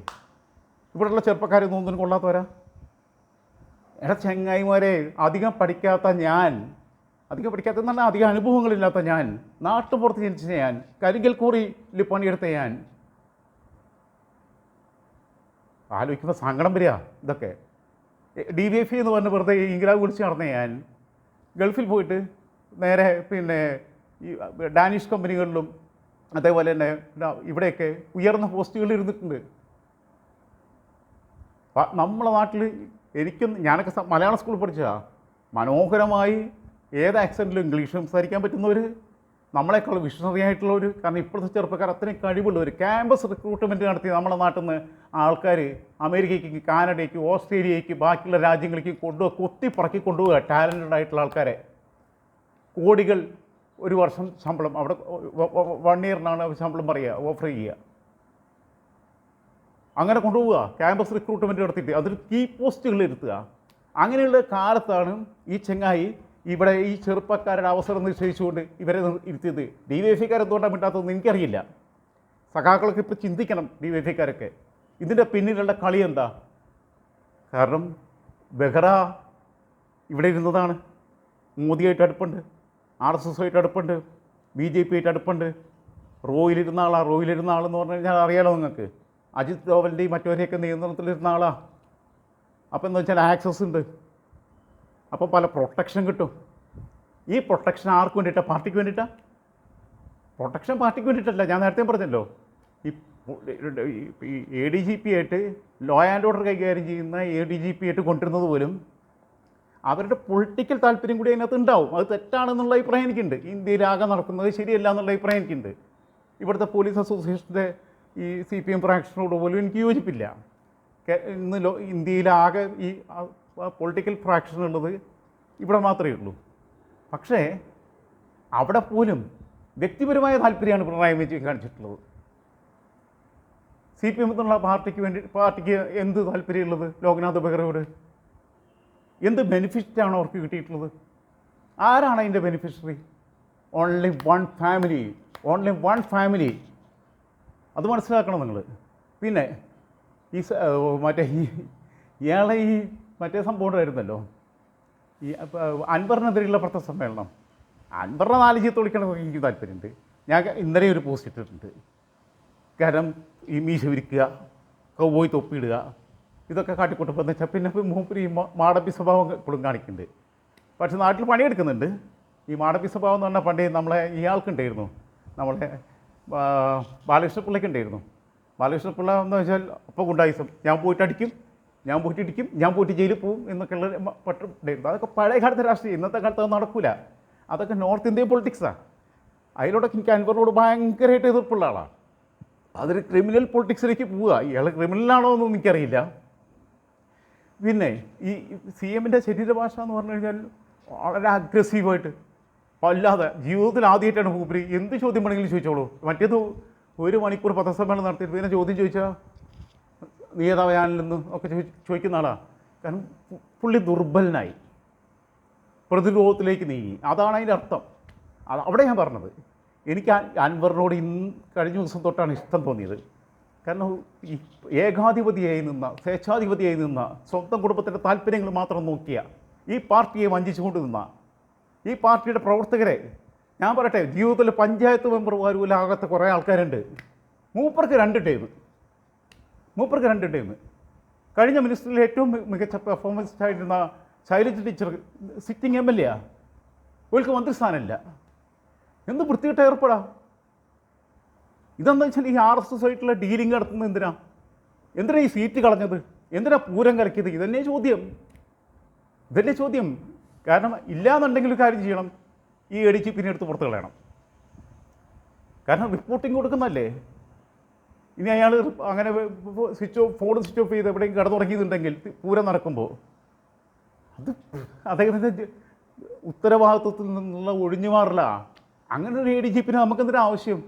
ഇവിടെയുള്ള ചെറുപ്പക്കാരൊന്നും ഒന്നിനും കൊള്ളാത്തവരാ? ചെങ്ങായിമാരെ, അധികം പഠിക്കാത്തെന്ന് പറഞ്ഞാൽ അധികം അനുഭവങ്ങളില്ലാത്ത ഞാൻ, നാട്ടുപുറത്ത് ജനിച്ച ഞാൻ, കരിങ്കൽ കോറിയിൽ പണിയെടുത്ത ഞാൻ, ആലോചിക്കുമ്പോൾ സങ്കടം വരിക. ഇതൊക്കെ DYFI എന്ന് പറഞ്ഞ് വെറുതെ ഇംഗ്ലാവ് വിളിച്ച് നടന്ന ഞാൻ, ഗൾഫിൽ പോയിട്ട് നേരെ പിന്നെ ഈ ഡാനിഷ് കമ്പനികളിലും അതേപോലെ തന്നെ ഇവിടെയൊക്കെ ഉയർന്ന പോസ്റ്റുകളിൽ ഇരുന്നിട്ടുണ്ട്. നമ്മളെ നാട്ടിൽ ഞാനൊക്കെ മലയാള സ്കൂളിൽ പഠിച്ചതാണ്. മനോഹരമായി ഏത് ആക്സെൻറ്റിലും ഇംഗ്ലീഷ് സംസാരിക്കാൻ പറ്റുന്നവർ, നമ്മളെക്കാൾ വിഷണറി ആയിട്ടുള്ളവർ. കാരണം ഇപ്പോഴത്തെ ചെറുപ്പക്കാർ അത്രയും കഴിവുള്ളവർ. ക്യാമ്പസ് റിക്രൂട്ട്മെൻറ്റ് നടത്തി നമ്മളെ നാട്ടിൽ നിന്ന് ആൾക്കാർ അമേരിക്കയ്ക്ക്, കാനഡയ്ക്ക്, ഓസ്ട്രേലിയയ്ക്ക്, ബാക്കിയുള്ള രാജ്യങ്ങളിലേക്ക് കുത്തിപ്പറക്കി കൊണ്ടുപോവുക. ടാലൻറ്റഡ് ആയിട്ടുള്ള ആൾക്കാരെ കോടികൾ ഒരു വർഷം ശമ്പളം, അവിടെ 1 ഇയറിനാണ് ശമ്പളം ഓഫർ ചെയ്യുക. അങ്ങനെ കൊണ്ടുപോവുക, ക്യാമ്പസ് റിക്രൂട്ട്മെൻറ്റ് നടത്തിയിട്ട് അതിൽ കീ പോസ്റ്റുകളിൽ ഇരുത്തുക. അങ്ങനെയുള്ള കാലത്താണ് ഈ ചെങ്ങായി ഇവിടെ ഈ ചെറുപ്പക്കാരുടെ അവസരം നിശ്ചയിച്ചുകൊണ്ട് ഇവരെ ഇരുത്തിയത്. DYFIക്കാരെന്തുകൊണ്ടാണ് വിട്ടാത്തതെന്ന് എനിക്കറിയില്ല. സഖാക്കളൊക്കെ ഇപ്പോൾ ചിന്തിക്കണം. DYFIക്കാരൊക്കെ ഇതിൻ്റെ പിന്നിലുള്ള കളി എന്താ? കാരണം ബെഹ്റ ഇവിടെ ഇരുന്നതാണ്. മോദിയായിട്ട് അടുപ്പുണ്ട്, RSSആയിട്ട് അടുപ്പുണ്ട്, BJP ആയിട്ട് അടുപ്പുണ്ട്. റോയിലിരുന്ന ആളെന്ന് പറഞ്ഞു കഴിഞ്ഞാൽ അറിയാലോ നിങ്ങൾക്ക്. അജിത് ഡോവലിൻ്റെയും മറ്റവരെയൊക്കെ നിയന്ത്രണത്തിലിരുന്ന ആളാണ്. അപ്പോൾ എന്താ വെച്ചാൽ ആക്സസ് ഉണ്ട്. അപ്പോൾ പല പ്രൊട്ടക്ഷൻ കിട്ടും. ഈ പ്രൊട്ടക്ഷൻ ആർക്ക് വേണ്ടിയിട്ടാണ്? പാർട്ടിക്ക് വേണ്ടിയിട്ടാണ്. പ്രൊട്ടക്ഷൻ പാർട്ടിക്ക് വേണ്ടിയിട്ടല്ല. ഞാൻ നേരത്തെ പറഞ്ഞല്ലോ, ഈ ADGP ആയിട്ട് ലോ ആൻഡ് ഓർഡർ കൈകാര്യം ചെയ്യുന്ന ADGP ആയിട്ട് കൊണ്ടിരുന്നത് പോലും അവരുടെ പൊളിറ്റിക്കൽ താല്പര്യം കൂടി അതിനകത്ത് ഉണ്ടാവും. അത് തെറ്റാണെന്നുള്ള അഭിപ്രായം എനിക്കുണ്ട്. ഇന്ത്യയിലാകെ നടക്കുന്നത് ശരിയല്ല എന്നുള്ള അഭിപ്രായം എനിക്കുണ്ട്. ഇവിടുത്തെ പോലീസ് അസോസിയേഷൻ്റെ ഈ CPM ഫ്രാക്ഷനോട് പോലും എനിക്ക് യോജിപ്പില്ല. ഇന്ന് ഇന്ത്യയിലാകെ ഈ പൊളിറ്റിക്കൽ ഫ്രാക്ഷൻ ഉള്ളത് ഇവിടെ മാത്രമേ ഉള്ളൂ. പക്ഷേ അവിടെ പോലും വ്യക്തിപരമായ താല്പര്യമാണ് പിണറായി വിജയൻ കാണിച്ചിട്ടുള്ളത്. CPM എന്നുള്ള പാർട്ടിക്ക് എന്ത് താല്പര്യമുള്ളത്? ലോക്നാഥ് ബെഹ്റയോട് എന്ത് ബെനിഫിറ്റാണ് അവർക്ക് കിട്ടിയിട്ടുള്ളത്? ആരാണ് അതിൻ്റെ ബെനിഫിഷ്യറി? Only one family. അത് മനസ്സിലാക്കണം നിങ്ങൾ. പിന്നെ ഇയാളെ മറ്റേ സംഭവം ഉണ്ടായിരുന്നല്ലോ, ഈ അൻവറിനെതിരെയുള്ള പത്രസമ്മേളനം. അൻവറിനെ 4 ചീത്ത വിളിക്കണമെന്ന് എനിക്ക് താല്പര്യമുണ്ട്. ഞാൻ ഇന്നലെ ഒരു പോസ്റ്റ് ഇട്ടിട്ടുണ്ട്. കാരണം ഈ മീശ വിരിക്കുക, കൗബോയ് തൊപ്പിയിടുക, ഇതൊക്കെ കാട്ടിക്കൂട്ടപ്പോൾ എന്ന് വെച്ചാൽ പിന്നെ മൂപ്പര് ഈ മാടമ്പി സ്വഭാവം ഇപ്പോഴും കാണിക്കുന്നുണ്ട്. പക്ഷെ നാട്ടിൽ പണിയെടുക്കുന്നുണ്ട്. ഈ മാടമ്പി സ്വഭാവം എന്ന് പറഞ്ഞാൽ പണ്ടേ നമ്മളെ ഇയാൾക്കുണ്ടായിരുന്നു, നമ്മളെ ബാലകൃഷ്ണപിള്ളയ്ക്കുണ്ടായിരുന്നു. ബാലകൃഷ്ണപിള്ള എന്ന് വെച്ചാൽ അപ്പോൾ ഗുണ്ടായിസം, ഞാൻ പോയിട്ട് ഇടിക്കും, ഞാൻ പോയിട്ട് ജയിലിൽ പോവും എന്നൊക്കെയുള്ള പറ്റുണ്ടായിരുന്നു. അതൊക്കെ പഴയ കാലത്തെ രാഷ്ട്രീയം. ഇന്നത്തെ കാലത്ത് അത് നടക്കില്ല. അതൊക്കെ നോർത്ത് ഇന്ത്യൻ പൊളിറ്റിക്സാണ്. അതിലൂടെ എനിക്ക് അൻവറിനോട് ഭയങ്കരമായിട്ട് എതിർപ്പുള്ള ആളാണ്. അതൊരു ക്രിമിനൽ പൊളിറ്റിക്സിലേക്ക് പോവുക. ഇയാൾ ക്രിമിനലാണോ എന്നൊന്നും എനിക്കറിയില്ല. പിന്നെ ഈ CMൻ്റെ ശരീരഭാഷ എന്ന് പറഞ്ഞു കഴിഞ്ഞാൽ വളരെ അഗ്രസീവായിട്ട്, അല്ലാതെ ജീവിതത്തിൽ ആദ്യമായിട്ടാണ് മൂപ്പര് എന്ത് ചോദ്യം വേണമെങ്കിലും ചോദിച്ചോളൂ. മറ്റേത് 1 മണിക്കൂർ പത്രസമ്മേളനം നടത്തിയിട്ട് പിന്നെ ചോദ്യം ചോദിച്ചാൽ നീ ഏതാ ഞാനിൽ നിന്ന് ഒക്കെ ചോദിക്കുന്ന ആളാണ്. കാരണം പുള്ളി ദുർബലനായി, പ്രതിരോധത്തിലേക്ക് നീങ്ങി. അതാണ് അതിൻ്റെ അർത്ഥം. അവിടെ ഞാൻ പറഞ്ഞത്, എനിക്ക് അൻവറിനോട് കഴിഞ്ഞ ദിവസം തൊട്ടാണ് ഇഷ്ടം തോന്നിയത്. കാരണം ഈ ഏകാധിപതിയായി നിന്ന സ്വേച്ഛാധിപതിയായി നിന്ന സ്വന്തം കുടുംബത്തിൻ്റെ താല്പര്യങ്ങൾ മാത്രം നോക്കിയ ഈ പാർട്ടിയെ വഞ്ചിച്ചുകൊണ്ട് നിന്ന ഈ പാർട്ടിയുടെ പ്രവർത്തകരെ ഞാൻ പറയട്ടെ, ജീവിതത്തിൽ പഞ്ചായത്ത് മെമ്പർ പോലുമില്ലാത്ത കുറേ ആൾക്കാരുണ്ട്. മൂപ്പർക്ക് 2 ടൈം. കഴിഞ്ഞ മിനിസ്റ്ററിൽ ഏറ്റവും മികച്ച പെർഫോമൻസ് ആയിരുന്ന ശൈലജ ടീച്ചർ സിറ്റിംഗ് MLA ആണ്. അവർക്ക് മന്ത്രിസ്ഥാനമില്ല. എന്ത് വൃത്തികെട്ട ഏർപ്പെടാം. ഇതെന്താ വെച്ചാൽ ഈ RSS ആയിട്ടുള്ള ഡീലിംഗ് നടത്തുന്നത് എന്തിനാ ഈ സീറ്റ് കളഞ്ഞത്, എന്തിനാ പൂരം കലക്കിയത്? ഇതന്നെ ചോദ്യം. കാരണം ഇല്ലയെന്നുണ്ടെങ്കിൽ ഒരു കാര്യം ചെയ്യണം, ഈ ADG പിന്നെ എടുത്ത് പുറത്ത് കളയണം. കാരണം റിപ്പോർട്ടിങ് കൊടുക്കുന്നതല്ലേ. ഇനി അയാൾ അങ്ങനെ ഫോൺ സ്വിച്ച് ഓഫ് ചെയ്ത് എവിടെയും കിടന്നുറങ്ങിയിട്ടുണ്ടെങ്കിൽ പൂരം നടക്കുമ്പോൾ അത് അദ്ദേഹത്തിൻ്റെ ഉത്തരവാദിത്വത്തിൽ നിന്നുള്ള ഒഴിഞ്ഞു മാറില്ല. അങ്ങനെ ഒരു ADG പിന്നെ നമുക്കെന്തിനാ ആവശ്യം?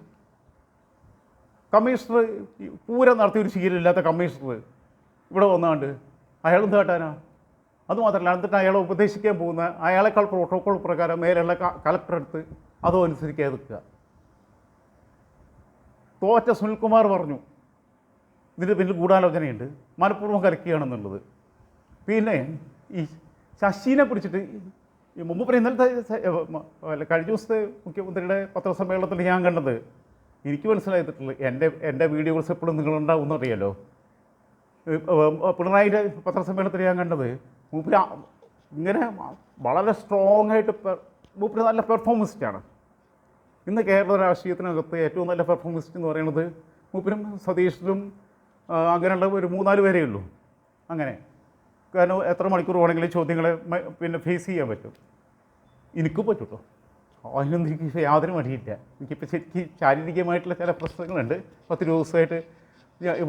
കമ്മീഷണർ പൂരം നടത്തിയ ഒരു ശീലമില്ലാത്ത കമ്മീഷണർ ഇവിടെ വന്നാണ്ട് അയാളെന്ത് കാട്ടാനാ? അതുമാത്രമല്ല, എന്നിട്ട് അയാളെ ഉപദേശിക്കാൻ പോകുന്ന അയാളെക്കാൾ പ്രോട്ടോക്കോൾ പ്രകാരം മേലുള്ള കളക്ടർ എടുത്ത് അതോ അനുസരിക്കാതെ നിൽക്കുക. തോറ്റ സുനിൽകുമാർ പറഞ്ഞു ഇതിൻ്റെ പിന്നിൽ ഗൂഢാലോചനയുണ്ട്, മനഃപൂർവ്വം കലക്കുകയാണെന്നുള്ളത്. പിന്നെ ഈ ശശീനെ പിടിച്ചിട്ട് ഈ മുമ്പ് ഇന്നലത്തെ കഴിഞ്ഞ ദിവസത്തെ മുഖ്യമന്ത്രിയുടെ പത്രസമ്മേളനത്തിൽ ഞാൻ കണ്ടത് എനിക്ക് മനസ്സിലായിട്ടുള്ളത്, എൻ്റെ വീഡിയോസ് എപ്പോഴും നിങ്ങളുണ്ടാവും എന്നറിയാലോ. പിണറായിയുടെ പത്രസമ്മേളനത്തിൽ ഞാൻ കണ്ടത് മൂപ്പര് ഇങ്ങനെ വളരെ സ്ട്രോങ് ആയിട്ട് മൂപ്പര് നല്ല പെർഫോമൻസിസ്റ്റാണ്. ഇന്ന് കേരള രാഷ്ട്രീയത്തിനകത്ത് ഏറ്റവും നല്ല പെർഫോമൻസിസ്റ്റ് എന്ന് പറയുന്നത് മൂപ്പരും സതീഷിനും അങ്ങനെയുള്ള ഒരു 3-4 പേരേ ഉള്ളൂ. അങ്ങനെ കാരണം എത്ര മണിക്കൂർ വേണമെങ്കിലും ചോദ്യങ്ങളെ പിന്നെ ഫേസ് ചെയ്യാൻ പറ്റും. എനിക്കും പറ്റും കേട്ടോ. അതിനൊന്നും എനിക്ക് യാതൊരു മടിയില്ല. എനിക്കിപ്പോൾ ശരിക്കും ശാരീരികമായിട്ടുള്ള ചില പ്രശ്നങ്ങളുണ്ട്. 10 ദിവസമായിട്ട്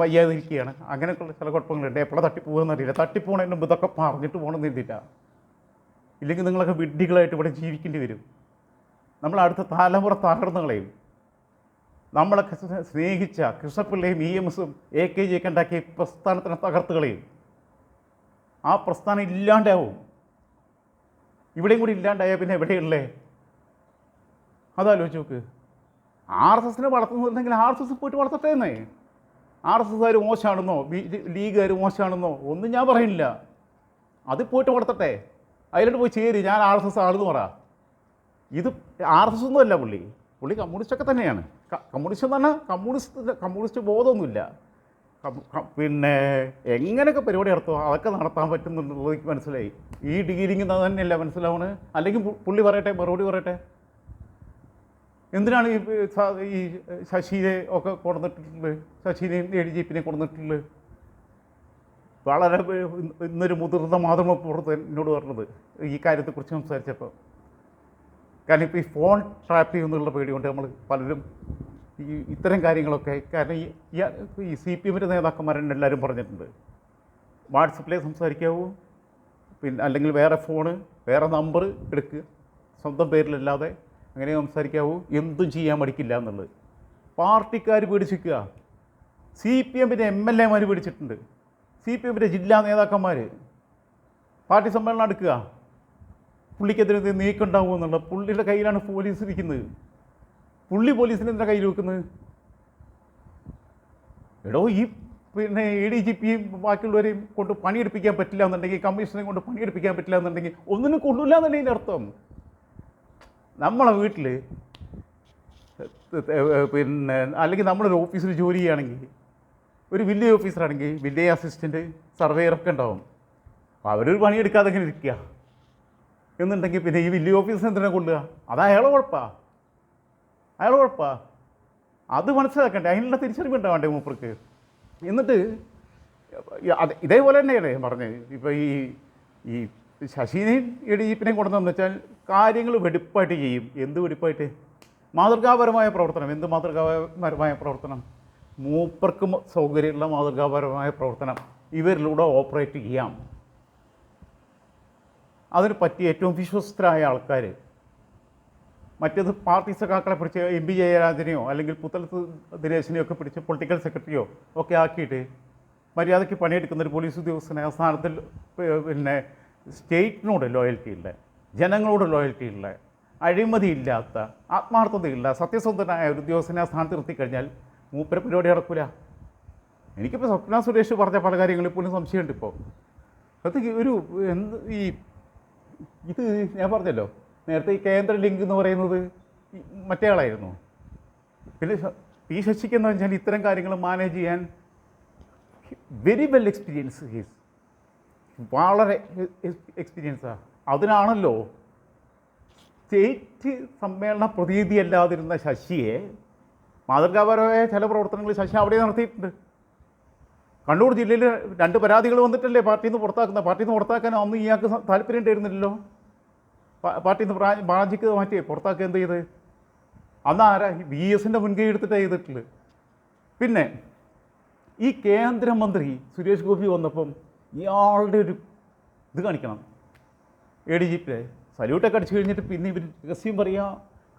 വയ്യാതിരിക്കുകയാണ്. അങ്ങനെയൊക്കെയുള്ള ചില കുഴപ്പങ്ങളുണ്ട്. എപ്പോഴാണ് തട്ടിപ്പോകുമെന്ന് അറിയില്ല. തട്ടിപ്പോണതിന് മുമ്പ് ഇതൊക്കെ പറഞ്ഞിട്ട് പോകണമെന്ന് എഴുതിയില്ല. ഇല്ലെങ്കിൽ നിങ്ങളൊക്കെ വിഡ്ഢികളായിട്ട് ഇവിടെ ജീവിക്കേണ്ടി വരും. നമ്മൾ അടുത്ത തലമുറ തകർന്നു കളയും. നമ്മളൊക്കെ സ്നേഹിച്ച കൃഷ്ണപിള്ളയും EMSഉം AKG ഒക്കെ ഉണ്ടാക്കിയ പ്രസ്ഥാനത്തിനെ തകർത്ത് കളയും. ആ പ്രസ്ഥാനം ഇല്ലാണ്ടാവും. ഇവിടെയും കൂടി ഇല്ലാണ്ടായാൽ പിന്നെ എവിടെയുള്ളേ? അതാലോചിച്ച് നോക്ക്. RSSനെ വളർത്തുന്നുണ്ടെങ്കിൽ RSS പോയിട്ട് വളർത്തട്ടേന്നേ. RSSകാർ മോശമാണെന്നോ ലീഗുകാർ മോശമാണെന്നോ ഒന്നും ഞാൻ പറയുന്നില്ല. അത് പോയിട്ട് വളർത്തട്ടെ. അതിലോട്ട് പോയി ചേരി ഞാൻ RSS ആണെന്ന് പറ. ഇത് RSS ഒന്നുമല്ല പുള്ളി കമ്മ്യൂണിസ്റ്റൊക്കെ തന്നെയാണ്. കമ്മ്യൂണിസ്റ്റ് എന്ന് പറഞ്ഞാൽ കമ്മ്യൂണിസ്റ്റ് ബോധമൊന്നുമില്ല. പിന്നെ എങ്ങനെയൊക്കെ പരിപാടി നടത്തുമോ അതൊക്കെ നടത്താൻ പറ്റുന്നുള്ളത് എനിക്ക് മനസ്സിലായി. ഈ ഡീലിംഗ് തന്നെയല്ല മനസ്സിലാവണത്. അല്ലെങ്കിൽ പുള്ളി പറയട്ടെ, മറുപടി പറയട്ടെ. എന്തിനാണ് ഈ ശശിയെ ഒക്കെ കൊടുത്തിട്ടുള്ളത്? ശശിനെയും ADGPനെ കൊടുത്തിട്ടുള്ളത്? വളരെ ഇന്നൊരു മുതിർന്ന മാധ്യമപ്രവർത്തകൻ എന്നോട് പറഞ്ഞത് ഈ കാര്യത്തെക്കുറിച്ച് സംസാരിച്ചപ്പോൾ, കാരണം ഇപ്പോൾ ഈ ഫോൺ ട്രാപ്പ് ചെയ്യുന്നുള്ള പേടികൊണ്ട് നമ്മൾ പലരും ഇത്തരം കാര്യങ്ങളൊക്കെ, കാരണം ഈ CPMൻ്റെ നേതാക്കന്മാരെന്നെ എല്ലാവരും പറഞ്ഞിട്ടുണ്ട്, വാട്സപ്പിലേ സംസാരിക്കാവൂ, പിന്നെ അല്ലെങ്കിൽ വേറെ ഫോണ് വേറെ നമ്പർ എടുക്കുക, സ്വന്തം പേരിലല്ലാതെ അങ്ങനെ സംസാരിക്കാവൂ, എന്തും ചെയ്യാൻ മടിക്കില്ല എന്നുള്ളത്. പാർട്ടിക്കാർ പേടിച്ചിരിക്കുക. CPMൻ്റെ MLAമാർ പേടിച്ചിട്ടുണ്ട്. CPMൻ്റെ ജില്ലാ നേതാക്കന്മാർ പാർട്ടി സമ്മേളനം എടുക്കുക, പുള്ളിക്കെതിരെ നീക്കുണ്ടാവുക എന്നുള്ള. പുള്ളിയുടെ കയ്യിലാണ് പോലീസ് ഇരിക്കുന്നത്. പുള്ളി പോലീസിനെ എന്തിനാണ് കയ്യിൽ വെക്കുന്നത്? എടോ, ഈ പിന്നെ ADGPയും ബാക്കിയുള്ളവരെയും കൊണ്ട് പണിയെടുപ്പിക്കാൻ പറ്റില്ല എന്നുണ്ടെങ്കിൽ, കമ്മീഷനെ കൊണ്ട് പണിയെടുപ്പിക്കാൻ പറ്റില്ല എന്നുണ്ടെങ്കിൽ ഒന്നിനും കൊള്ളില്ല എന്നല്ലേ ഇതിൻ്റെ അർത്ഥം. നമ്മളെ വീട്ടിൽ പിന്നെ അല്ലെങ്കിൽ നമ്മളൊരു ഓഫീസിൽ ജോലി ചെയ്യുകയാണെങ്കിൽ, ഒരു വില്ലേജ് ഓഫീസറാണെങ്കിൽ വില്ലേജ് അസിസ്റ്റൻറ്റ് സർവേയറൊക്കെ ഉണ്ടാവും. അപ്പോൾ അവരൊരു പണിയെടുക്കാതെ ഇങ്ങനെ ഇരിക്കുക എന്നുണ്ടെങ്കിൽ പിന്നെ ഈ വില്ലേജ് ഓഫീസിനെ എന്തിനാ കൊള്ളുക? അത് അയാളെ കുഴപ്പമാണ്. അത് മനസ്സിലാക്കണ്ടേ? അതിനുള്ള തിരിച്ചറിവ് ഉണ്ടാവണ്ടേ മൂപ്പർക്ക്? എന്നിട്ട് ഇതേപോലെ തന്നെയാണ് പറഞ്ഞത്. ഇപ്പോൾ ഈ ശശിനെയും ADGPനെയും കൊണ്ടുവന്നെന്ന് വെച്ചാൽ കാര്യങ്ങൾ വെടിപ്പായിട്ട് ചെയ്യും. എന്ത് വെടിപ്പായിട്ട്? മാതൃകാപരമായ പ്രവർത്തനം. എന്ത് മാതൃകാപരമായ പ്രവർത്തനം? മൂപ്പർക്ക് സൗകര്യമുള്ള മാതൃകാപരമായ പ്രവർത്തനം ഇവരിലൂടെ ഓപ്പറേറ്റ് ചെയ്യാം. അതിന് പറ്റിയ ഏറ്റവും വിശ്വസ്തരായ ആൾക്കാർ. മറ്റേത് പാർട്ടി സഖാക്കളെ പിടിച്ച് MP ജയരാജനെയോ അല്ലെങ്കിൽ പുത്തലത്ത് ദിനേശനെയോ ഒക്കെ പിടിച്ച് പൊളിറ്റിക്കൽ സെക്രട്ടറിയോ ഒക്കെ ആക്കിയിട്ട് മര്യാദയ്ക്ക് പണിയെടുക്കുന്നൊരു പോലീസ് ഉദ്യോഗസ്ഥനെ ആ സ്ഥാനത്തിൽ പിന്നെ സ്റ്റേറ്റിനോട് ലോയൽറ്റി ഇല്ല, ജനങ്ങളോട് ലോയൽറ്റി ഇല്ല, അഴിമതിയില്ലാത്ത, ആത്മാർത്ഥതയില്ല, സത്യസന്ധനായ ഒരു ഉദ്യോഗസ്ഥനെ ആ സ്ഥാനത്ത് നിർത്തിക്കഴിഞ്ഞാൽ മൂപ്പര പരിപാടി നടക്കില്ല. എനിക്കിപ്പോൾ സ്വപ്ന സുരേഷ് പറഞ്ഞ പല കാര്യങ്ങളിൽ പോലും സംശയമുണ്ട് ഇപ്പോൾ. അത് ഒരു ഇത് ഞാൻ പറഞ്ഞല്ലോ നേരത്തെ ഈ കേന്ദ്ര ലിങ്ക് എന്ന് പറയുന്നത് മറ്റേ ആളായിരുന്നു. പിന്നെ പി ശശിക്ക് എന്ന് വെച്ചാൽ ഇത്തരം കാര്യങ്ങൾ മാനേജ് ചെയ്യാൻ വെരി വെൽ എക്സ്പീരിയൻസ് ഹീസ്, വളരെ എക്സ്പീരിയൻസാണ്. അതിനാണല്ലോ സ്റ്റേറ്റ് സമ്മേളന പ്രതീതിയല്ലാതിരുന്ന ശശിയെ മാതൃകാപരമായ ചില പ്രവർത്തനങ്ങൾ ശശി അവിടെ നടത്തിയിട്ടുണ്ട്. കണ്ണൂർ ജില്ലയിൽ 2 പരാതികൾ വന്നിട്ടല്ലേ പാർട്ടിയിൽ നിന്ന് പുറത്താക്കുന്നത്. പാർട്ടിയിൽ നിന്ന് പുറത്താക്കാൻ അന്ന് ഇയാൾക്ക് താല്പര്യം ഉണ്ടായിരുന്നില്ലല്ലോ. പാർട്ടിയിൽ നിന്ന് ബ്രാഞ്ചിക്ക് മാറ്റി പുറത്താക്കുക എന്ത് ചെയ്ത്? അന്ന് ആരാ VS-ൻ്റെ മുൻകൈ എടുത്തിട്ടാണ് ചെയ്തിട്ടുള്ളത്. പിന്നെ ഈ കേന്ദ്രമന്ത്രി സുരേഷ് ഗോപി വന്നപ്പം ഇയാളുടെ ഒരു ഇത് കാണിക്കണം. ADGP സല്യൂട്ടൊക്കെ അടിച്ചു കഴിഞ്ഞിട്ട് പിന്നെ ഇവർ രഹസ്യം പറയുക,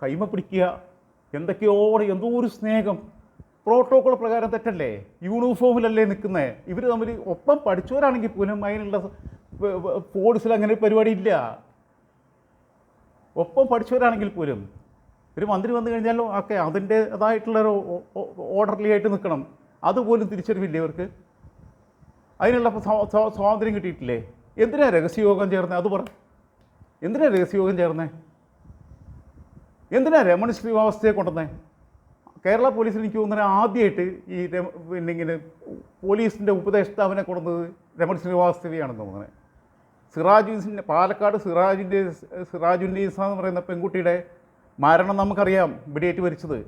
കൈമ പിടിക്കുക, എന്തോ ഒരു സ്നേഹം. പ്രോട്ടോകോൾ പ്രകാരം തെറ്റല്ലേ? യൂണിഫോമിലല്ലേ നിൽക്കുന്നത് ഇവർ തമ്മിൽ. ഒപ്പം പഠിച്ചവരാണെങ്കിൽ പോലും അതിനുള്ള ഫോഴ്സിൽ അങ്ങനെ പരിപാടി ഇല്ല. ഒപ്പം പഠിച്ചവരാണെങ്കിൽ പോലും ഒരു മന്ത്രി വന്നു കഴിഞ്ഞാലോ ഒക്കെ അതിൻ്റേതായിട്ടുള്ളൊരു ഓർഡർലി ആയിട്ട് നിൽക്കണം. അതുപോലും തിരിച്ചറിവില്ലേ ഇവർക്ക്? അതിനുള്ള സ്വാതന്ത്ര്യം കിട്ടിയിട്ടില്ലേ? എന്തിനാ രഹസ്യയോഗം ചേർന്നത്? അത് പറ. എന്തിനാ രഹസ്യയോഗം ചേർന്നത്? എന്തിനാ രമണ ശ്രീവാസ്തവയെ കൊണ്ടുവന്നേ? കേരള പോലീസിൽ എനിക്ക് തോന്നുന്നത് ആദ്യമായിട്ട് ഈ പിന്നെ ഇങ്ങനെ പോലീസിൻ്റെ ഉപദേഷ്ടാവിനെ കൊണ്ടുവന്നത് രമണ ശ്രീവാസ്തവയാണെന്ന് തോന്നുന്നത്. പാലക്കാട് സിറാജുന്നീസ എന്ന് പറയുന്ന പെൺകുട്ടിയുടെ മരണം നമുക്കറിയാം, വെടിയേറ്റ് മരിച്ചത്.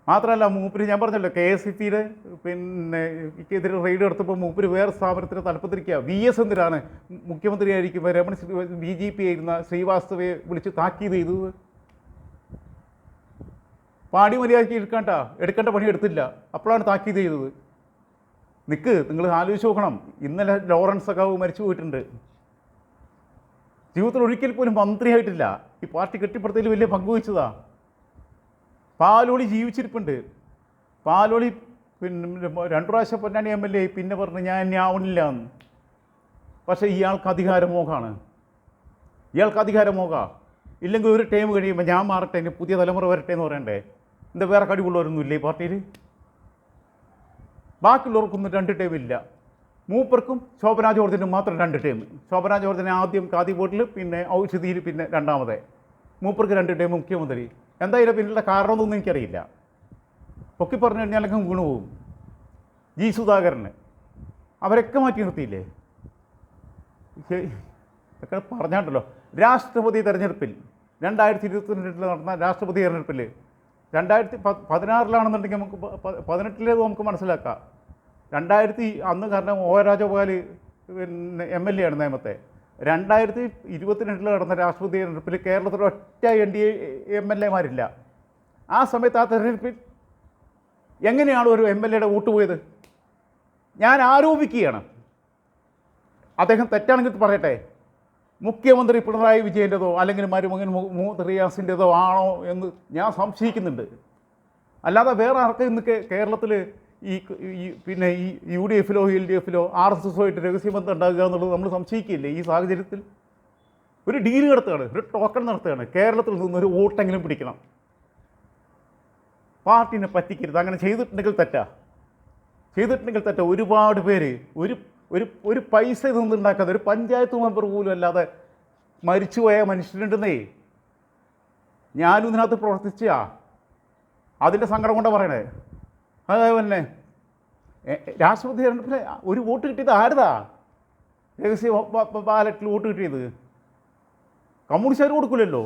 മാത്രമല്ല മൂപ്പര് ഞാൻ പറഞ്ഞല്ലോ KSFE പിന്നെ എതിരെ റെയ്ഡ് എടുത്തപ്പോൾ മൂപ്പര് വേറെ സ്ഥാപനത്തിന് തലപ്പത്തിരിക്കുക. VS എന്തിനാണ് മുഖ്യമന്ത്രിയായിരിക്കുമ്പോൾ രമണ BJP ആയിരുന്ന ശ്രീവാസ്തവയെ വിളിച്ച് താക്കീത് ചെയ്തത്? പാടി മര്യാദയ്ക്ക് എടുക്കേണ്ട പണി എടുത്തില്ല, അപ്പോഴാണ് താക്കീത് ചെയ്തത്. നിങ്ങൾ ആലോചിച്ച് നോക്കണം. ഇന്നലെ ലോറൻസ് സഖാവ് മരിച്ചു പോയിട്ടുണ്ട്. ജീവിതത്തിൽ ഒരിക്കൽ പോലും മന്ത്രിയായിട്ടില്ല. ഈ പാർട്ടി കെട്ടിപ്പടുത്തതിൽ വലിയ പങ്കുവച്ചതാ. പാലോളി ജീവിച്ചിരിപ്പുണ്ട്. പാലോളി പിന്നെ 2 പ്രാവശ്യം പൊന്നാനി MLA ആയി. പിന്നെ പറഞ്ഞ് ഞാൻ ആവണില്ല എന്ന്. പക്ഷേ ഇയാൾക്ക് അധികാരമോഹമാണ്. ഇല്ലെങ്കിൽ ഒരു ടൈം കഴിയുമ്പോൾ ഞാൻ മാറട്ടെ, ഇനി പുതിയ തലമുറ വരട്ടെ എന്ന് പറയണ്ടേ? എന്താ വേറെ കഴിവുള്ളവരൊന്നും ഇല്ലേ ഈ പാർട്ടിയിൽ? ബാക്കിയുള്ളവർക്കൊന്നും 2 ടൈം ഇല്ല. മൂപ്പർക്കും ശോഭന ജോർജിനും മാത്രം 2 ടൈം. ശോഭന ജോർജിനെ ആദ്യം കാതിപോട്ടിൽ, പിന്നെ ഔഷധിയിൽ, പിന്നെ രണ്ടാമതെ. മൂപ്പർക്ക് 2 ടൈം മുഖ്യമന്ത്രി. എന്തായാലും പിന്നിലുള്ള കാരണമൊന്നും എനിക്കറിയില്ല. പൊക്കി പറഞ്ഞു കഴിഞ്ഞാലൊക്കെ ഗുണവും. G. സുധാകരന് അവരൊക്കെ മാറ്റി നിർത്തിയില്ലേ? ഒക്കെ പറഞ്ഞാണ്ടല്ലോ. രാഷ്ട്രപതി തെരഞ്ഞെടുപ്പിൽ 2022 നടന്ന രാഷ്ട്രപതി തെരഞ്ഞെടുപ്പിൽ 2016 നമുക്ക് 18 നമുക്ക് മനസ്സിലാക്കാം. അന്ന് കാരണം OR രാജഗോപാൽ പിന്നെ MLA ആണ് നേമത്തെ. 2022 നടന്ന രാഷ്ട്രപതി തെരഞ്ഞെടുപ്പിൽ കേരളത്തിൽ ഒറ്റ NDA MLA മാരില്ല. ആ സമയത്ത് ആ തെരഞ്ഞെടുപ്പിൽ എങ്ങനെയാണ് ഒരു MLA-യുടെ വോട്ട് പോയത്? ഞാൻ ആരോപിക്കുകയാണ്. അദ്ദേഹം തെറ്റാണെങ്കിൽ പറയട്ടെ. മുഖ്യമന്ത്രി പിണറായി വിജയൻ്റെതോ അല്ലെങ്കിൽ മരുമകൻ മുഹമ്മദ് റിയാസിൻ്റെതോ ആണോ എന്ന് ഞാൻ സംശയിക്കുന്നുണ്ട്. അല്ലാതെ വേറെ ആർക്കും ഇന്ന് കേരളത്തിൽ പിന്നെ ഈ UDF-ലോ LDF-ലോ RSS-ഓ ആയിട്ട് രഹസ്യബന്ധം ഉണ്ടാകുക എന്നുള്ളത് നമ്മൾ സംശയിക്കില്ലേ? ഈ സാഹചര്യത്തിൽ ഒരു ഡീൽ നടത്തുകയാണ്, ഒരു ടോക്കൺ നടത്തുകയാണ്. കേരളത്തിൽ നിന്നൊരു വോട്ടെങ്കിലും പിടിക്കണം. പാർട്ടിനെ പറ്റിക്കരുത്. അങ്ങനെ ചെയ്തിട്ടുണ്ടെങ്കിൽ തെറ്റാ. ഒരുപാട് പേര് ഒരു പൈസ ഇതൊന്നുണ്ടാക്കാതെ, ഒരു പഞ്ചായത്ത് മെമ്പർ പോലും അല്ലാതെ മരിച്ചുപോയ മനുഷ്യരുണ്ടെന്നേ. ഞാനും ഇതിനകത്ത് പ്രവർത്തിച്ചാ. അതിൻ്റെ സങ്കടം കൊണ്ടാണ് പറയണേ. അതേപോലെ തന്നെ രാഷ്ട്രപതി തെരഞ്ഞെടുപ്പിൽ ഒരു വോട്ട് കിട്ടിയത് ആരുതാ? രഹസ്യ ബാലറ്റിൽ വോട്ട് കിട്ടിയത് കമ്മ്യൂണിസ്റ്റുകാർ കൊടുക്കില്ലല്ലോ.